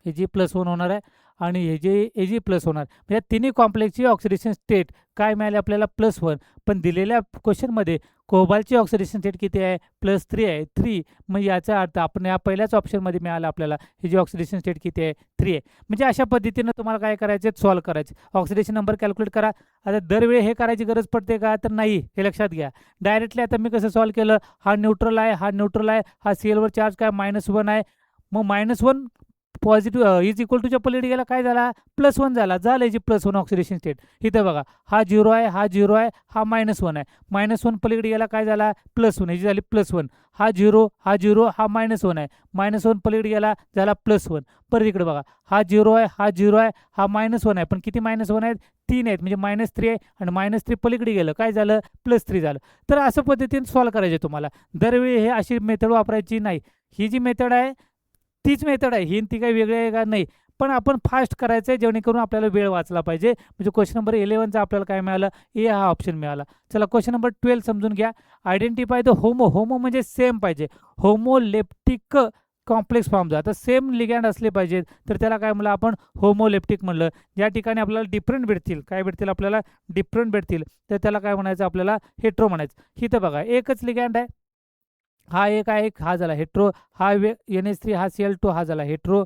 ह्याची +1 होणार आहे आणि ह्याची प्लस होणार. म्हणजे तिन्ही कॉम्प्लेक्सची ऑक्सिडेशन स्टेट काय मिळाली आपल्याला +1. पण दिलेल्या क्वेश्चनमध्ये कोबाल्टची ऑक्सिडेशन स्टेट किती आहे +3 आहे 3. मग याचा अर्थ आपण या पहिल्याच ऑप्शनमध्ये मिळाला आपल्याला ह्याची ऑक्सिडेशन स्टेट किती आहे 3 आहे. म्हणजे अशा पद्धतीनं तुम्हाला काय करायचे सॉल्व्ह करायचे. ऑक्सिडेशन नंबर कॅल्क्युलेट करा. आता दरवेळी हे करायची गरज पडते का तर नाही, हे लक्षात घ्या. डायरेक्टली आता मी कसं सॉल्व्ह केलं हा न्यूट्रल आहे हा Cl वर चार्ज काय -1 आहे. मग -1 पॉझिटिव्ह इज इक्वल टूच्या पलीकडे गेला काय झाला +1 झालं याची +1 ऑक्सिडेशन स्टेट. इथं बघा हा 0 आहे हा -1 आहे -1 पलीकडे गेला काय झाला +1 याची झाली +1. हा 0 हा -1 आहे -1 पलीकडे गेला झाला +1. परत इकडे बघा हा 0 आहे हा -1 आहे पण किती -1 आहेत 3 आहेत म्हणजे -3 आहे आणि -3 पलीकडे गेलं काय झालं +3 झालं. तर असं पद्धतीने सॉल्व्ह करायचे तुम्हाला. दरवेळी हे अशी मेथड वापरायची नाही. ही जी मेथड आहे तीच मेथड आहे, ही ती काही वेगळी आहे का नाही. पण आपण फास्ट करायचं आहे जेणेकरून आपल्याला वेळ वाचला पाहिजे. म्हणजे क्वेश्चन नंबर 11चा आपल्याला काय मिळालं ए हा ऑप्शन मिळाला. चला क्वेश्चन नंबर 12 समजून घ्या. आयडेंटिफाय द होमो म्हणजे सेम पाहिजे होमोलेप्टिक कॉम्प्लेक्स फॉर्म. आता सेम लिगॅन्ड असले पाहिजेत तर त्याला काय म्हणलं आपण होमोलेप्टिक म्हणलं. ज्या ठिकाणी आपल्याला डिफरंट भेटतील काय भेटतील आपल्याला डिफरंट भेटतील तर त्याला काय म्हणायचं आपल्याला हेट्रो म्हणायचं. इथं बघा एकच लिगॅन्ड आहे हा एक आहे हा झाला हेट्रो हा NH3 हा Cl2 हा झाला हेट्रो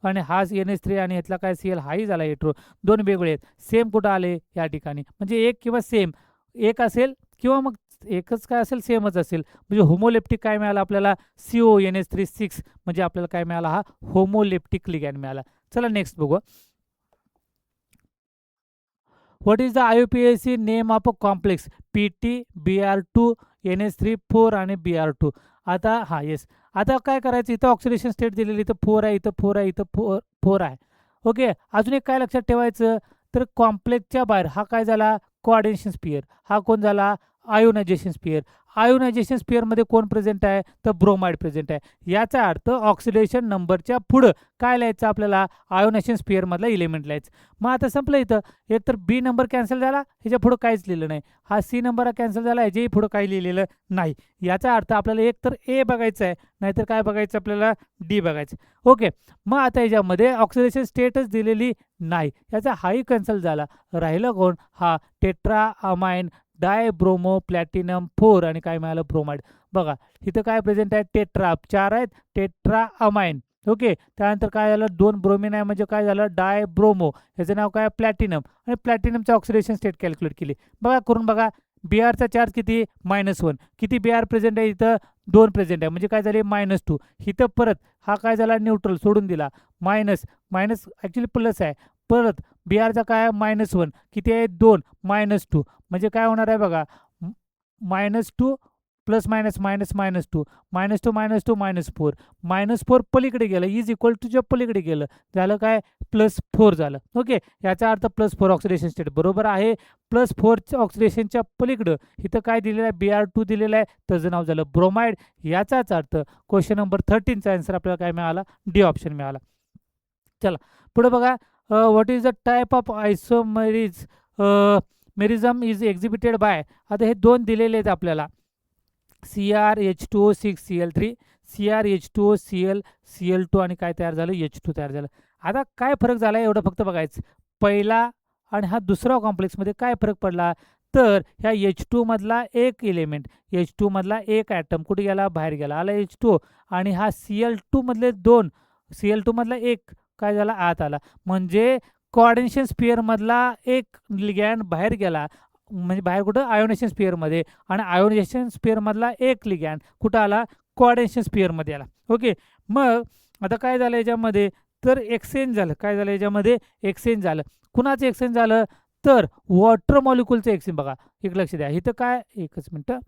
आणि हा NH3 आणि ह्यातला काय Cl हाही झाला हेट्रो. दोन वेगळे आहेत. सेम कुठं आले या ठिकाणी म्हणजे एक किंवा सेम एक असेल किंवा मग एकच काय असेल सेमच असेल म्हणजे होमोलेप्टिक काय मिळालं आपल्याला CO NH3 6 म्हणजे आपल्याला काय मिळाला हा होमोलेप्टिक लिगॅन्ड मिळाला. चला नेक्स्ट बघू. What is the IUPAC name of a complex PT Br2 NH3 4 आणि Br2. आता हा येस आता काय करायचं इथं ऑक्सिडेशन स्टेट दिलेली इथं 4 आहे इथं 4 आहे इथं 4 आहे. ओके अजून एक काय लक्षात ठेवायचं तर कॉम्प्लेक्सच्या बाहेर हा काय झाला कोऑर्डिनेशन स्पियर हा कोण झाला आयोनायझेशन स्पियर. आयोनायझेशन स्पियरमध्ये कोण प्रेझेंट आहे तर ब्रोमाइड प्रेझेंट आहे. याचा अर्थ ऑक्सिडेशन नंबरच्या पुढं काय लिहायचं आपल्याला आयोनायझेशन स्पियरमधला इलेमेंट लिहायचं. मग आता संपलं इथं एक तर बी नंबर कॅन्सल झाला ह्याच्या पुढं काहीच लिहिलं नाही. हा C नंबर कॅन्सल झाला ह्याच्याही पुढं काही लिहिलेलं नाही. याचा अर्थ आपल्याला एक तर A बघायचं आहे नाहीतर काय बघायचं आपल्याला D बघायचं. ओके मग आता ह्याच्यामध्ये ऑक्सिडेशन स्टेटच दिलेली नाही याचा हाही कॅन्सल झाला. राहिलं कोण हा टेट्रा अमाइन डायब्रोमो प्लॅटिनम 4 आणि काय मिळालं ब्रोमाइड. बघा इथं काय प्रेझेंट आहे टेट्रा 4 आहेत टेट्रा अमाइन. ओके त्यानंतर काय झालं 2 ब्रोमिन आहे म्हणजे काय झालं डायब्रोमो ह्याचं नाव काय प्लॅटिनम आणि प्लॅटिनमचं ऑक्सिडेशन स्टेट कॅल्क्युलेट केली. बघा करून बघा Brचा चार्ज किती -1 किती Br प्रेझेंट आहे इथं 2 प्रेझेंट आहे म्हणजे काय झाले -2. इथं परत हा काय झाला न्यूट्रल सोडून दिला मायनस ॲक्च्युली प्लस आहे परत Brचा काय -1 किती आहे 2 -2 म्हणजे काय होणार आहे बघा -2 प्लस मायनस -2 -2 -4 पलीकडे गेलं इज इक्वल टूच्या पलीकडे गेलं झालं काय +4 झालं. ओके याचा अर्थ +4 ऑक्सिडेशन स्टेट बरोबर आहे. +4 ऑक्सिडेशनच्या पलीकडं इथं काय दिलेलं आहे Br2 दिलेलं आहे त्याचं नाव झालं ब्रोमाइड. याचाच अर्थ क्वेश्चन नंबर 13चा आन्सर आपल्याला काय मिळाला D ऑप्शन मिळाला. चला पुढे बघा what is the type of isomerism merism is exhibited by. आता हे दोन दिलेले आहेत आपल्याला CrH2O6Cl3 CrH2OCl2 आणि काय तयार झालं H2 तयार झालं. आता काय फरक झाला एवढं फक्त बघायचं पहिला आणि हा दुसरा कॉम्प्लेक्समध्ये काय फरक पडला तर ह्या H2 मधला एक एलिमेंट H2 मधला एक ॲटम कुठे गेला बाहेर गेला आला H2 आणि हा Cl2 मधले 2 Cl2 मधला एक काय झाला आत आला म्हणजे कोऑर्डिनेशन स्पियरमधला एक लिगॅन्ड बाहेर गेला म्हणजे बाहेर कुठं आयोनेशन स्पियरमध्ये आणि आयोनेशन स्पियरमधला एक लिगॅन्ड कुठं आला कोऑर्डिनेशन स्पिअरमध्ये आला. ओके, मग आता काय झालं याच्यामध्ये, तर एक्सचेंज झालं. काय झालं याच्यामध्ये, एक्सचेंज झालं. कुणाचं एक्सचेंज झालं, तर वॉटर मॉलिक्यूलचं एक्सचेंज. बघा एक लक्ष द्या, इथं काय, एकच मिनटं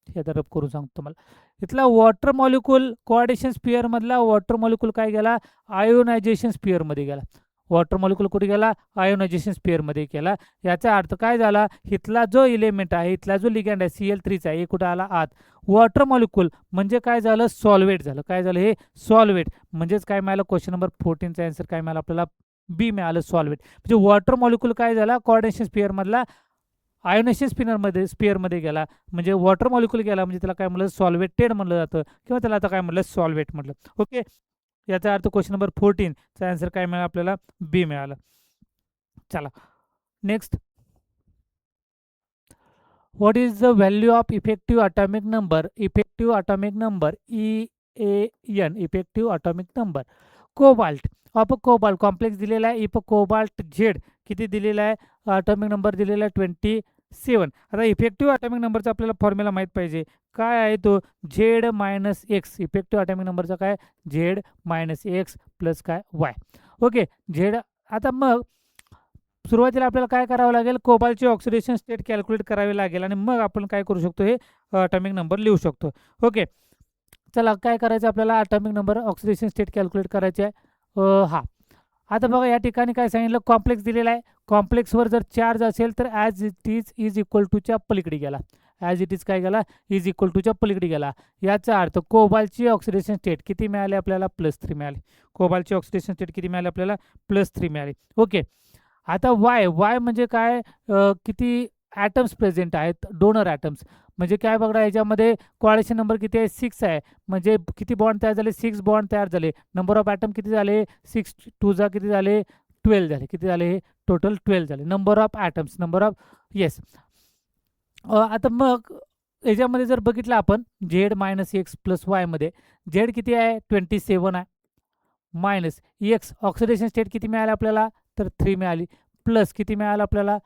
हे आता रब करून सांगतो तुम्हाला. इथला वॉटर मॉलिक्यूल कोऑर्डिनेशन स्पिअरमधला वॉटर मॉलिक्यूल काय गेला, आयोनायझेशन स्पिअरमध्ये गेला. वॉटर मॉलिक्यूल कुठे गेला, आयोनायझेशन स्पिअरमध्ये गेला. याचा अर्थ काय झाला, इथला जो इलेमेंट आहे, इथला जो लिगँड आहे Cl3चा, हे कुठं आला आत. वॉटर मॉलिक्यूल म्हणजे काय झालं, सॉल्वेट झालं. काय झालं, हे सॉल्वेट. म्हणजेच काय मिळालं, क्वेश्चन नंबर 14चा आन्सर काय मिळालं आपल्याला, बी मिळालं, सॉल्वेट. म्हणजे वॉटर मॉलिक्यूल काय झाला, कोऑर्डिनेशन स्पिअरमधला आयोनेशन स्पिअरमध्ये गेला. म्हणजे वॉटर मॉलिक्यूल गेला म्हणजे त्याला काय म्हणलं, सॉल्वेटेड म्हणलं जातं, किंवा त्याला आता काय म्हणलं, सॉल्वेट म्हटलं. ओके, याचा अर्थ क्वेश्चन नंबर 14चा आन्सर काय मिळाला आपल्याला, बी मिळालं. चला next, what is the value of effective atomic number, effective atomic number EAN, effective atomic number. Cobalt, of cobalt complex दिलेला आहे, इफ कोबाल्ट झेड किती दिलेला आहे, अटॉमिक नंबर दिलेला आहे 27. आता इफेक्टिव्ह अटॉमिक नंबरचा आपल्याला फॉर्म्युला माहीत पाहिजे. काय आहे तो, Z-X. इफेक्टिव्ह अटॉमिक नंबरचा काय, Z-X प्लस काय, Y. Okay, Z. आता मग सुरुवातीला आपल्याला काय करावं लागेल, कोबाल्टची ऑक्सिडेशन स्टेट कॅल्क्युलेट करावी लागेल, आणि मग आपण काय करू शकतो, हे अटॉमिक नंबर लिहू शकतो. ओके, चला काय करायचं आपल्याला, atomic number oxidation state calculate करायचे आहे. हा, आता बघा या ठिकाणी काय सांगितलं, कॉम्प्लेक्स दिलेला आहे. कॉम्प्लेक्सवर जर चार्ज असेल तर ॲज इट इज इक्वल टूच्या पलीकडे गेला. ॲज इट इज काय गेला, इज इक्वल टूच्या पलीकडे गेला. याचा अर्थ कोबाल्टची ऑक्सिडेशन स्टेट किती मिळाली आपल्याला, +3 मिळाली. कोबाल्टची ऑक्सिडेशन स्टेट किती मिळाली आपल्याला, +3 मिळाली. ओके, आता वाय म्हणजे काय, किती ॲटम्स प्रेझेंट आहेत, डोनर ॲटम्स. म्हणजे काय बघा याच्यामध्ये कोऑर्डिनेशन नंबर किती आहे, 6 आहे. म्हणजे किती बॉन्ड तयार झाले, 6 बॉन्ड तयार झाले. नंबर ऑफ ॲटम किती झाले, 6 2 किती झाले, 12 झाले. किती झाले, हे टोटल 12 झाले. Number of atoms, number of, yes. आता मग याच्यामध्ये जर बघितलं आपण, Z-X प्लस वायमध्ये झेड किती आहे, 27 आहे, मायनस एक्स ऑक्सिडेशन स्टेट किती मिळाली आपल्याला, तर 3 मिळाली, प्लस किती मिळालं आपल्याला,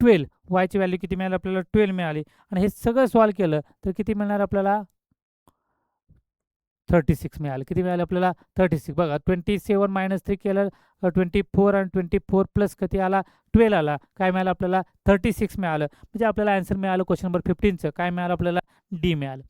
12. वायची व्हॅल्यू किती मिळाली आपल्याला, 12 मिळाली. आणि हे सगळं सॉल्व केलं तर किती मिळणार आपल्याला, 36 मिळालं. किती मिळालं आपल्याला, 36. बघा 27 मायनस 3 केलं 24, आणि 24 प्लस किती आला, 12 आला. काय मिळालं आपल्याला, 36 मिळालं. म्हणजे आपल्याला आन्सर मिळालं क्वेश्चन नंबर 15चं. काय मिळालं आपल्याला, डी मिळालं.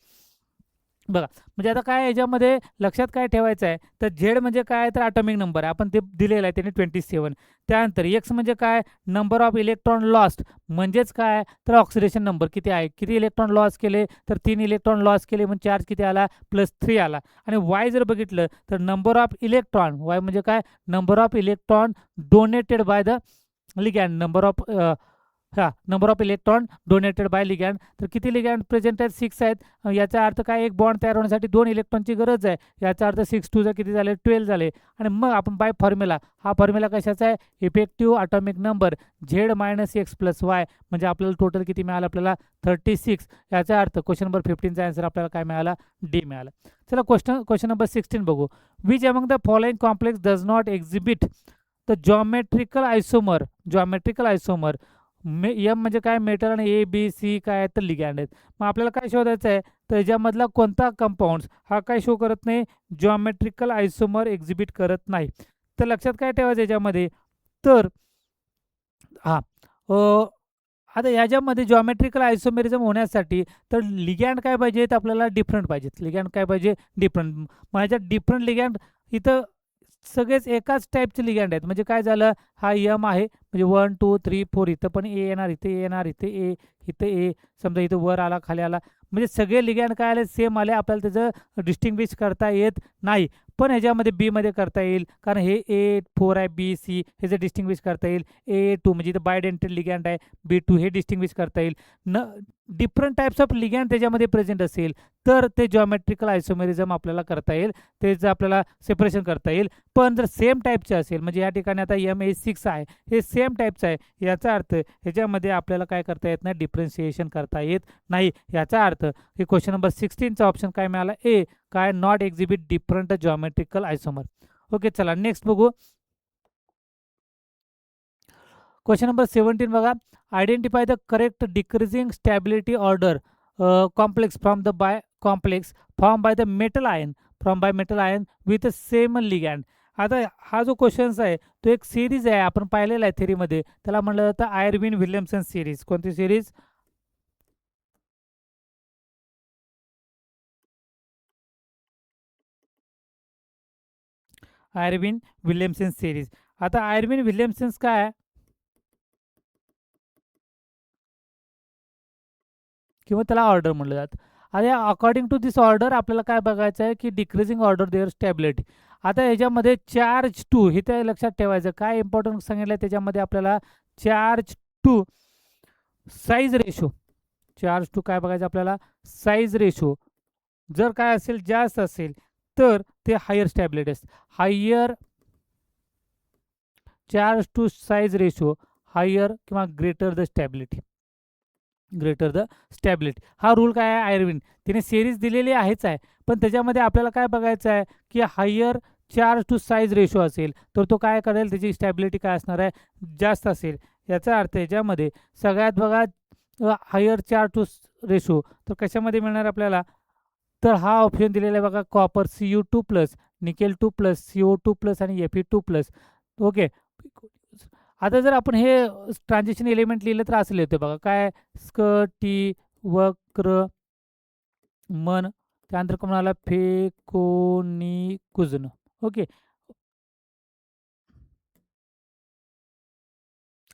बघा म्हणजे आता काय याच्यामध्ये लक्षात काय ठेवायचं आहे, तर झेड म्हणजे काय, तर ॲटॉमिक नंबर आहे, आपण ते दिलेलं आहे त्याने 27. त्यानंतर एक्स म्हणजे काय, नंबर ऑफ इलेक्ट्रॉन लॉस्ट, म्हणजेच काय, तर ऑक्सिडेशन नंबर किती आहे, किती इलेक्ट्रॉन लॉस केले, तर 3 इलेक्ट्रॉन लॉस केले, म्हणजे चार्ज किती आला, +3 आला. आणि वाय जर बघितलं तर नंबर ऑफ इलेक्ट्रॉन, वाय म्हणजे काय, number of electron donated by the ligand, number of electron donated by ligand. तर किती लिगॅन्ड प्रेझेंट आहेत, 6 आहेत. याचा अर्थ काय, एक बॉन्ड तयार होण्यासाठी 2 इलेक्ट्रॉनची गरज आहे. याचा अर्थ 6 2 किती झाले, 12 झाले. आणि मग आपण बाय फॉर्म्युला, हा फॉर्म्युला कशाचा आहे, effective atomic number Z-X plus y, म्हणजे आपल्याला टोटल किती मिळालं आपल्याला, 36. याचा अर्थ क्वेश्चन नंबर 15चा आन्सर आपल्याला काय मिळाला, डी मिळाला. चला क्वेश्चन नंबर 16 बघू. Which among the following complex does not exhibit the geometrical isomer, M म्हणजे काय, मेटल, आणि A B C काय तर लिगॅन्ड आहेत. मग आपल्याला काय शोधायचं आहे, तर याच्यामधला कोणता कंपाऊंड्स हा काय शो करत नाही, जॉमेट्रिकल आयसोमर एक्झिबिट करत नाही. तर लक्षात काय ठेवायचं याच्यामध्ये, तर हा आता याच्यामध्ये जॉमेट्रिकल आयसोमेरिझम होण्यासाठी तर लिगॅन्ड काय पाहिजेत आपल्याला, डिफरंट पाहिजेत. लिगॅन्ड काय पाहिजे, डिफरंट. मग ह्याच्यात डिफरंट लिगॅन्ड इथं सगळेच एकाच टाईपचे लिगॅन्ड आहेत. म्हणजे काय झालं, हा एम आहे, म्हणजे 1 2 3 4, इथं पण ए येणार, इथे येणार, इथं ए, समजा इथं वर आला, खाली आला, म्हणजे सगळे लिगॅन्ड काय आले, सेम आले. आपल्याला त्याचं डिस्टिंग्विश करता येत नाही. पण ह्याच्यामध्ये बीमध्ये करता येईल, कारण हे A4 आहे, B C हे जे डिस्टिंग्विश करता येईल. A2 म्हणजे इथं बायडेंटल लिगॅन्ड आहे, B2 हे डिस्टिंग्विश करता येईल. डिफरंट टाईप्स ऑफ लिगॅन्ड त्याच्यामध्ये प्रेझेंट असेल तर ते जॉमेट्रिकल आयसोमेरिझम आपल्याला करता येईल, त्याचं आपल्याला सेपरेशन करता येईल. पण जर सेम टाईपचे असेल, म्हणजे या ठिकाणी आता MA6 आहे, हे सेम टाईपचं आहे, याचा अर्थ ह्याच्यामध्ये आपल्याला काय करता येत नाही, डिफरन्शिएशन करता येत नाही. याचा अर्थ हे क्वेश्चन नंबर 16चा ऑप्शन काय मिळाला, ए, काय, not exhibit different geometrical isomer. Okay, चला नेक्स्ट बघू. क्वेश्चन नंबर 17 बघा. Identify the correct decreasing stability order complex from the by complex form by the metal ion from by metal ion with same ligand. आता हा जो questions आहे तो एक series आहे, आपण पाहिलेला आहे थेरीमध्ये. त्याला म्हणलं जातं आयर्विन विल्यमसन सिरीज. कोणती सिरीज? Irwin Williamson series. आता आयर्विन विल्यमसन्स काय आहे किंवा त्याला ऑर्डर म्हटलं जातं. आणि अकॉर्डिंग टू दिस ऑर्डर आपल्याला काय बघायचं आहे की डिक्रीजिंग ऑर्डर देअर स्टॅबिलिटी. आता याच्यामध्ये चार्ज टू हे ते लक्षात ठेवायचं. काय इम्पॉर्टंट सांगितलं आहे त्याच्यामध्ये आपल्याला? Charge to size ratio. Charge to काय बघायचं आपल्याला? Size ratio. जर काय असेल जास्त असेल तर ते हायर स्टॅबिलिटी असते. Higher charge to size ratio higher किंवा greater the stability. Greater the stability हा रूल काय आहे आयर्विन तिने सिरीज दिलेली आहेच आहे, पण त्याच्यामध्ये आपल्याला काय बघायचं आहे की higher charge to size ratio असेल तर तो काय करेल, त्याची स्टॅबिलिटी काय असणार आहे? जास्त असेल. याचा अर्थ याच्यामध्ये सगळ्यात बघा हायर चार्ज टू रेशो तर कशामध्ये मिळणार आपल्याला? तर हा ऑप्शन दिलेला आहे बघा, कॉपर Cu2+, निकेल 2+, CO2+ आणि Fe2+. ओके. आता जर आपण हे ट्रान्झिशन एलिमेंट लिहिलं तर असं लिहितो बघा, काय? स्क टी वक्र मन त्यानंतर कोणाला फेकोनिकुजन. ओके.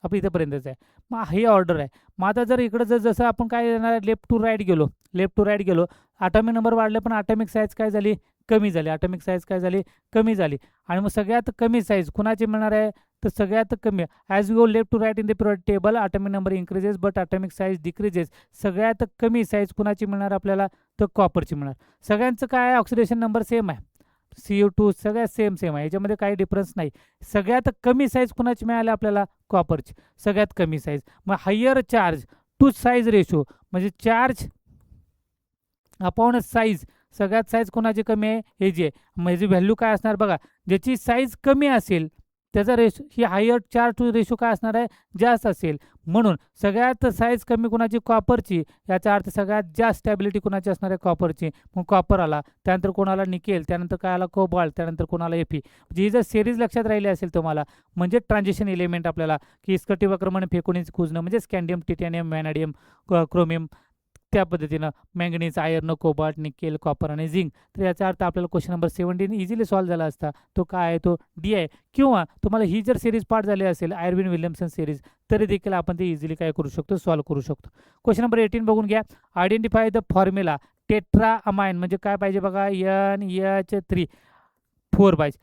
आपलं इथंपर्यंतच आहे. मग ही ऑर्डर आहे. मग आता जर इकडं जसं आपण काय येणार लेफ्ट टू राईट गेलो, लेफ्ट टू राईट गेलो, ॲटॉमिक नंबर वाढले पण ॲटॉमिक साईज काय झाली? कमी झाली. ॲटॉमिक साईज काय झाली? कमी झाली. आणि मग सगळ्यात कमी साईज कुणाची मिळणार आहे? तर सगळ्यात कमी as you go left to right in the period table atomic number increases but atomic size decreases. सगळ्यात कमी साईज कुणाची मिळणार आपल्याला? तर कॉपरची मिळणार. सगळ्यांचं काय आहे? ऑक्सिडेशन नंबर सेम आहे. CO2 सगळ्यात सेम सेम आहे, याच्यामध्ये काही डिफरन्स नाही. सगळ्यात कमी साईज कुणाची मिळाली आपल्याला? कॉपरची. सगळ्यात कमी साईज. मग higher charge to size ratio म्हणजे चार्ज अपॉन साईज. सगळ्यात साईज कोणाची कमी आहे? हे जे म्हणजे व्हॅल्यू काय असणार बघा, ज्याची साईज कमी असेल त्याचा ratio he higher charge to ratio काय असणार आहे? जास्त असेल. म्हणून सगळ्यात साईज कमी कुणाची? कॉपरची. याचा अर्थ सगळ्यात जास्त स्टॅबिलिटी कुणाची असणार आहे? कॉपरची. मग कॉपर आला, त्यानंतर कोणाला निकेल, त्यानंतर काय आला? कोबाल्ट, त्यानंतर कोणाला एफी. म्हणजे ही जर सिरीज लक्षात राहिली असेल तुम्हाला म्हणजे ट्रान्झिशन एलिमेंट आपल्याला की स्कटी वक्रमण फेकोनीच कुजणं म्हणजे स्कॅन्डियम, टिटॅनियम, व्हॅनाडियम, क्रोमियम, त्या पद्धतीनं manganese, iron, cobalt, nickel, copper आणि झिंक. तर याचा अर्थ आपल्याला क्वेश्चन नंबर 17 इझिली सॉल्व्ह झाला असता. तो काय आहे? तो डी आहे. किंवा तुम्हाला ही जर सिरीज पाठ झाली असेल आयर्विन विल्यमसन सिरीज तरी देखील आपण ते इझिली काय करू शकतो? सॉल्व्ह करू शकतो. क्वेश्चन नंबर 18 बघून घ्या. Identify the formula tetra amine म्हणजे काय पाहिजे बघा? NH3 4 पाहिजे.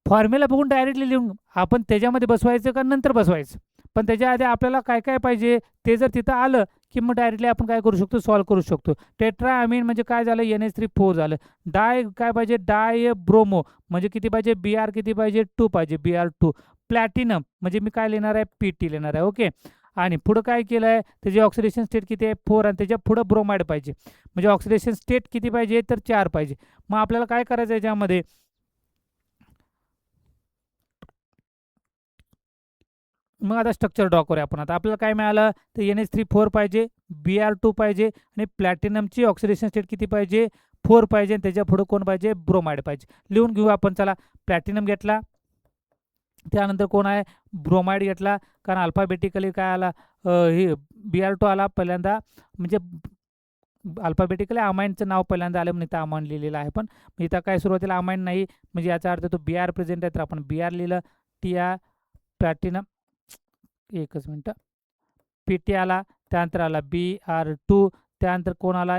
फॉर्म्युला बघून डायरेक्टली लिहून आपण त्याच्यामध्ये बसवायचं का नंतर बसवायचं? पण त्याच्या आधी आपल्याला काय काय पाहिजे ते जर तिथं आलं की मग डायरेक्टली आपण काय करू शकतो? सॉल्व्ह करू शकतो. टेट्रा अमीन म्हणजे काय झालं? NH3 4 झालं. डाय काय पाहिजे? डाय ब्रोमो म्हणजे किती पाहिजे? Br किती पाहिजे? 2 पाहिजे. Br2. प्लॅटिनम म्हणजे मी काय लिहिणार आहे? PT लिहिणार आहे. ओके. आणि पुढं काय केलं आहे? त्याची ऑक्सिडेशन स्टेट किती आहे? 4 आणि त्याच्या पुढं ब्रोमाइड पाहिजे. म्हणजे ऑक्सिडेशन स्टेट किती पाहिजे? तर 4 पाहिजे. मग आपल्याला काय करायचं याच्यामध्ये? मग आता स्ट्रक्चर ड्रॉ करूया आपण. आता आपल्याला काय मिळालं? तर NH3 4 पाहिजे, Br2 पाहिजे आणि प्लॅटिनमची ऑक्सिडेशन स्टेट किती पाहिजे? 4 पाहिजे आणि त्याच्या पुढे कोण पाहिजे? ब्रोमाइड पाहिजे. लिहून घेऊ आपण. चला, प्लॅटिनम घेतला, त्यानंतर कोण आहे? ब्रोमाइड घेतला. कारण अल्फाबेटिकली काय आला? हे Br2 आला पहिल्यांदा, म्हणजे अल्फाबेटिकली अमाइनचं नाव पहिल्यांदा आलं म्हणून इथं अमाइन लिहिलेलं आहे. पण इथं काय सुरुवातीला अमाइन नाही म्हणजे याचा अर्थ तो Br प्रेझेंट आहे तर आपण Br लिहिलं. TR प्लॅटिनम, एकच मिनटं, PT आला, त्यानंतर आला Br2, त्यानंतर कोण आला?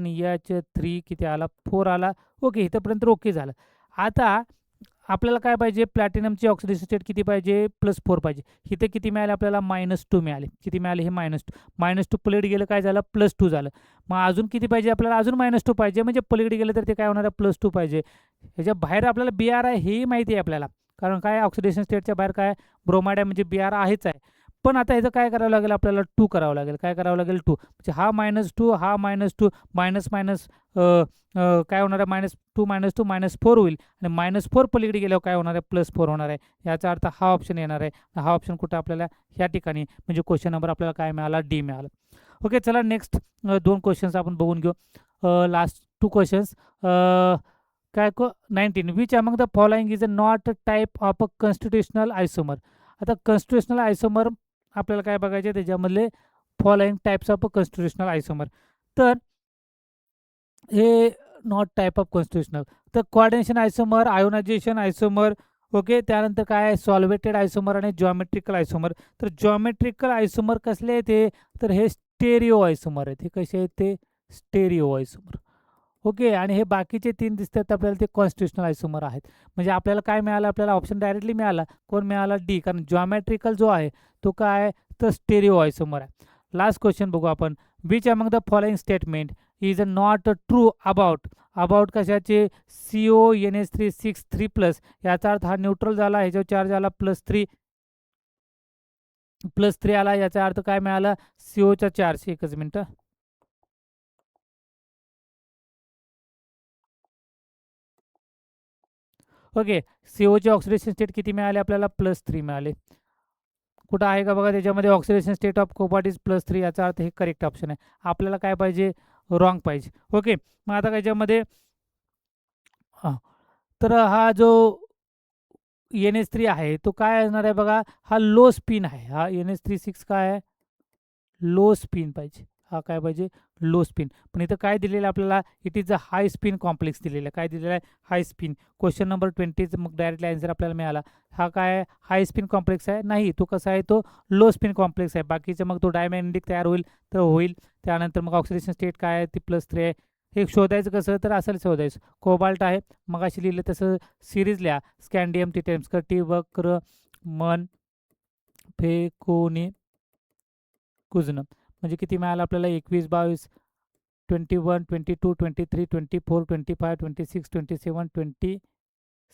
NH3 किती आला? 4 आला. ओके, इथंपर्यंत ओके झालं. आता आपल्याला काय पाहिजे? प्लॅटिनमची ऑक्सिडेशन स्टेट किती पाहिजे? +4 पाहिजे. इथे किती मिळाले आपल्याला? -2 मिळाले. किती मिळाले? हे -2. -2 पलीकडे गेलं काय झालं? +2 झालं. मग अजून किती पाहिजे आपल्याला? अजून -2 पाहिजे. म्हणजे पलीकडे गेलं तर ते काय होणार आहे? +2 पाहिजे. ह्याच्या बाहेर आपल्याला Br आहे हेही माहिती आहे आपल्याला, कारण काय ऑक्सिडेशन स्टेटच्या बाहेर काय? ब्रोमाइड आहे म्हणजे Br आहेच आहे. पण आता ह्याचं काय करावं लागेल आपल्याला? 2 करावं लागेल. काय करावं लागेल? 2. म्हणजे हा -2, हा -2, मायनस मायनस काय होणार आहे? -2 -2 -4 होईल आणि -4 पलीकडे गेल्यावर काय होणार आहे? +4 होणार आहे. याचा अर्थ हा ऑप्शन येणार आहे. हा ऑप्शन कुठं आपल्याला? ह्या ठिकाणी. म्हणजे क्वेश्चन नंबर आपल्याला काय मिळाला? डी मिळाला. ओके, चला नेक्स्ट 2 क्वेश्चन्स आपण बघून घेऊ. Last 2 questions. काय 19 which among the following is a not type of a constitutional isomer. आता कॉन्स्टिट्युशनल आयसोमर आपल्याला काय बघायचे, त्याच्यामधले following types of constitutional isomer. तर हे नॉट टाइप ऑफ कॉन्स्टिट्युशनल, तर coordination isomer, ionisation isomer, okay. त्यानंतर काय आहे, सॉल्वेटेड आयसोमर आणि जॉमेट्रिकल आयसोमर. तर जॉमेट्रिकल आयसोमर कसले आहे ते, तर हे स्टेरिओ आयसोमर आहेत. हे कसे आहेत, ते स्टेरिओ आयसोमर. ओके. आणि हे बाकीचे 3 दिसतात आपल्याला, ते कॉन्स्टिट्युशनल आयसोमर आहेत. म्हणजे आपल्याला काय मिळालं, आपल्याला ऑप्शन डायरेक्टली मिळाला. कोण मिळाला, डी. कारण जॉमेट्रिकल जो आहे तो काय आहे, तर स्टेरिओ आयसोमर आहे. लास्ट क्वेश्चन बघू आपण. Which among the following statement is not true about कशाचे, CONH3 याचा अर्थ हा न्यूट्रल झाला, ह्याच्यावर चार्ज आला +3 आला, याचा अर्थ काय मिळाला, CO चा चार्ज. एकच मिनिट. ओके, COचे ऑक्सिडेशन स्टेट किती मिळाले आपल्याला, +3 मिळाले. कुठं आहे का बघा, त्याच्यामध्ये oxidation state of cobalt is +3, याचा अर्थ हे करेक्ट ऑप्शन आहे. आपल्याला काय पाहिजे, रॉंग पाहिजे. ओके. मग आता त्याच्यामध्ये तर हा जो NH3 आहे तो काय असणार आहे बघा, हा लो स्पिन आहे. हा NH36 काय आहे, लो स्पिन पाहिजे. हा काय पाहिजे, लो स्पिन. पण इथं काय दिलेलं आहे आपल्याला, it is a high spin complex दिलेलं आहे. काय दिलेलं आहे, हाय स्पिन. क्वेश्चन नंबर 20 मग डायरेक्टली आन्सर आपल्याला मिळाला. हा काय आहे, हाय स्पिन कॉम्प्लेक्स आहे, नाही. तो कसा आहे, तो लो स्पिन कॉम्प्लेक्स आहे. बाकीचं मग तो डायमॅग्नेटिक तयार होईल तर होईल. त्यानंतर मग ऑक्सिडेशन स्टेट काय आहे, ती +3 आहे. हे शोधायचं कसं, तर असं शोधायचं. कोबाल्ट आहे, मग अशी लिहिलं तसं सिरीज लिहा. स्कॅन्डियम, टिटेम, स्कटी, वक्र, मन, फेकोनी, कुजनं. म्हणजे किती मिळालं आपल्याला, 21, 22, 21, 22, 23, 24, 25, 26, 27,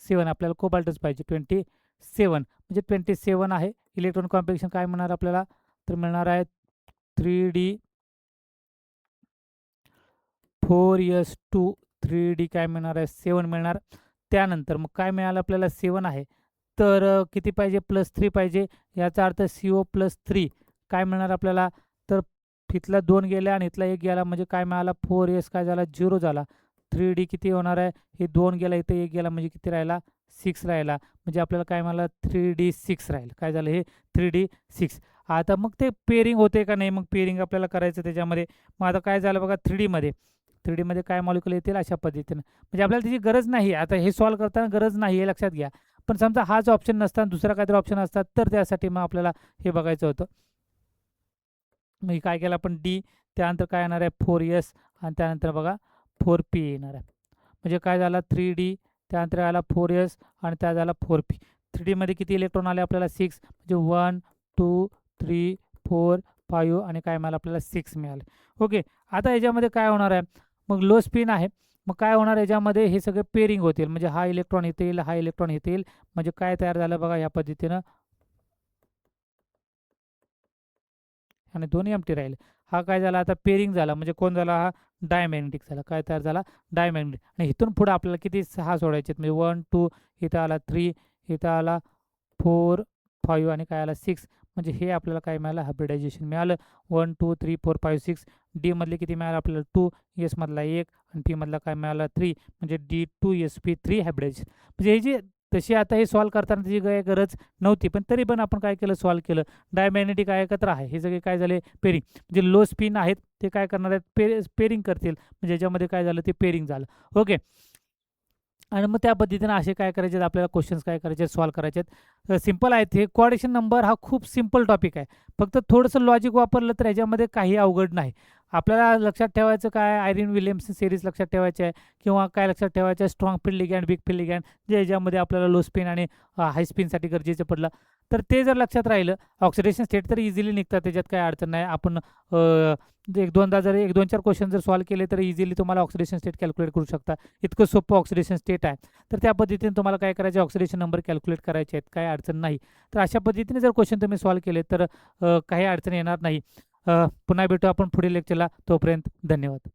27. आपल्याला कोबाल्टच पाहिजे, 27. म्हणजे 27 आहे. इलेक्ट्रॉन कॉम्बिनेशन काय मिळणार आपल्याला, तर मिळणार आहे 3D 4s2 3D काय मिळणार आहे, 7 मिळणार. त्यानंतर मग काय मिळालं आपल्याला, 7 आहे. तर किती पाहिजे, +3 पाहिजे. याचा अर्थ CO+3 काय मिळणार आपल्याला, तर इथला 2 गेला आणि इथला 1 गेला, म्हणजे काय मिळाला, 4s काय झाला, 0 झाला. 3D किती होणार आहे, हे 2 गेला, इथे 1 गेला, म्हणजे किती राहिला, 6 राहिला. म्हणजे आपल्याला काय मिळालं, 3D6 राहील. काय झालं, हे 3D6. आता मग ते पेअरिंग होते का नाही, मग पेअरिंग आपल्याला करायचं त्याच्यामध्ये. मग आता काय झालं बघा, 3D मध्ये काय मॉलिक्युल येतील अशा पद्धतीनं. म्हणजे आपल्याला त्याची गरज नाही. आता हे सॉल्व्ह करताना गरज नाही, हे लक्षात घ्या. पण समजा हाच ऑप्शन नसताना दुसरा काहीतरी ऑप्शन असतात, तर त्यासाठी मग आपल्याला हे बघायचं होतं. मग काय केलं आपण, डी. त्यानंतर काय येणार आहे, 4s आणि त्यानंतर बघा 4p येणार आहे. म्हणजे काय झाला, 3D, त्यानंतर आला 4s आणि त्या झाला 4p. 3D मध्ये किती इलेक्ट्रॉन आले आपल्याला, 6. म्हणजे 1 2 3 4 5 आणि काय मिळालं आपल्याला, 6 मिळाले. ओके. आता याच्यामध्ये काय होणार आहे, मग लो स्पिन आहे. मग काय होणार, याच्यामध्ये हे सगळे पेअरिंग होतील. म्हणजे हा इलेक्ट्रॉन इथे येईल, हा इलेक्ट्रॉन इथे येईल. म्हणजे काय तयार झालं बघा, या पद्धतीनं. आणि 2 एम्प्टी राहिले. हा काय झाला, आता पेअरिंग झाला. म्हणजे कोण झाला, हा डायमॅग्नेटिक झाला. काय तयार झाला, डायमॅग्नेटिक. आणि इथून पुढे आपल्याला किती 6 सोडायचे, म्हणजे 1 2, इथं आला 3, इथं आला 4 5 आणि काय आला 6. म्हणजे हे आपल्याला काय मिळालं, हायब्रिडायझेशन मिळालं. 1 2 3 4 5 6. डी मधले किती मिळालं आपल्याला, 2. एस मधला 1 आणि पी मधला काय मिळाला, 3. म्हणजे D2sp3 हायब्रिडायझेशन. म्हणजे हे जे तशी आता हे सॉल्व्ह करताना त्याची काही गरज नव्हती, पण तरी पण आपण काय केलं, सॉल्व्ह केलं. डायमॅग्नेटिक आहे, एकत्र आहे, हे सगळे काय झाले, पेरिंग. म्हणजे लो स्पिन आहेत ते काय करणार आहेत, पेरिंग करतील. म्हणजे याच्यामध्ये काय झालं, ते पेरिंग झालं. ओके. आणि मग त्या पद्धतीनं असे काय करायचे, आपल्याला क्वेश्चन्स काय करायचे, सॉल्व्ह करायचे. सिंपल आहेत हे. कोऑर्डिनेशन नंबर हा खूप सिंपल टॉपिक आहे. फक्त थोडंसं लॉजिक वापरलं तर ह्याच्यामध्ये काही अवघड नाही. आपल्याला लक्षात ठेवायचं काय, आयरिन विल्यमसन सिरीज लक्षात ठेवायची आहे, किंवा काय लक्षात ठेवायचं आहे, स्ट्रॉंग फील्ड लिगॅन्ड, वीक फील्ड लिगॅन्ड, जे याच्यामध्ये आपल्याला लो स्पिन आणि हाय स्पिनसाठी गरजेचं पडलं. तर ते जर लक्षात राहिलं, ऑक्सिडेशन स्टेट तर इझिली निघतात, त्याच्यात काही अडचण नाही. आपण एक दोनदा जर 1-2-4 क्वेश्चन जर सॉल्व्ह केले तर इझिली तुम्हाला ऑक्सिडेशन स्टेट कॅल्क्युलेट करू शकता. इतकं सोपं ऑक्सिडेशन स्टेट आहे. तर त्या पद्धतीने तुम्हाला काय करायचे, ऑक्सिडेशन नंबर कॅल्क्युलेट करायचे आहेत, काही अडचण नाही. तर अशा पद्धतीने जर क्वेश्चन तुम्ही सॉल्व्ह केले तर काही अडचण येणार नाही. पुन्हा भेटू आपण पुढील लेक्चरला. तोपर्यंत धन्यवाद.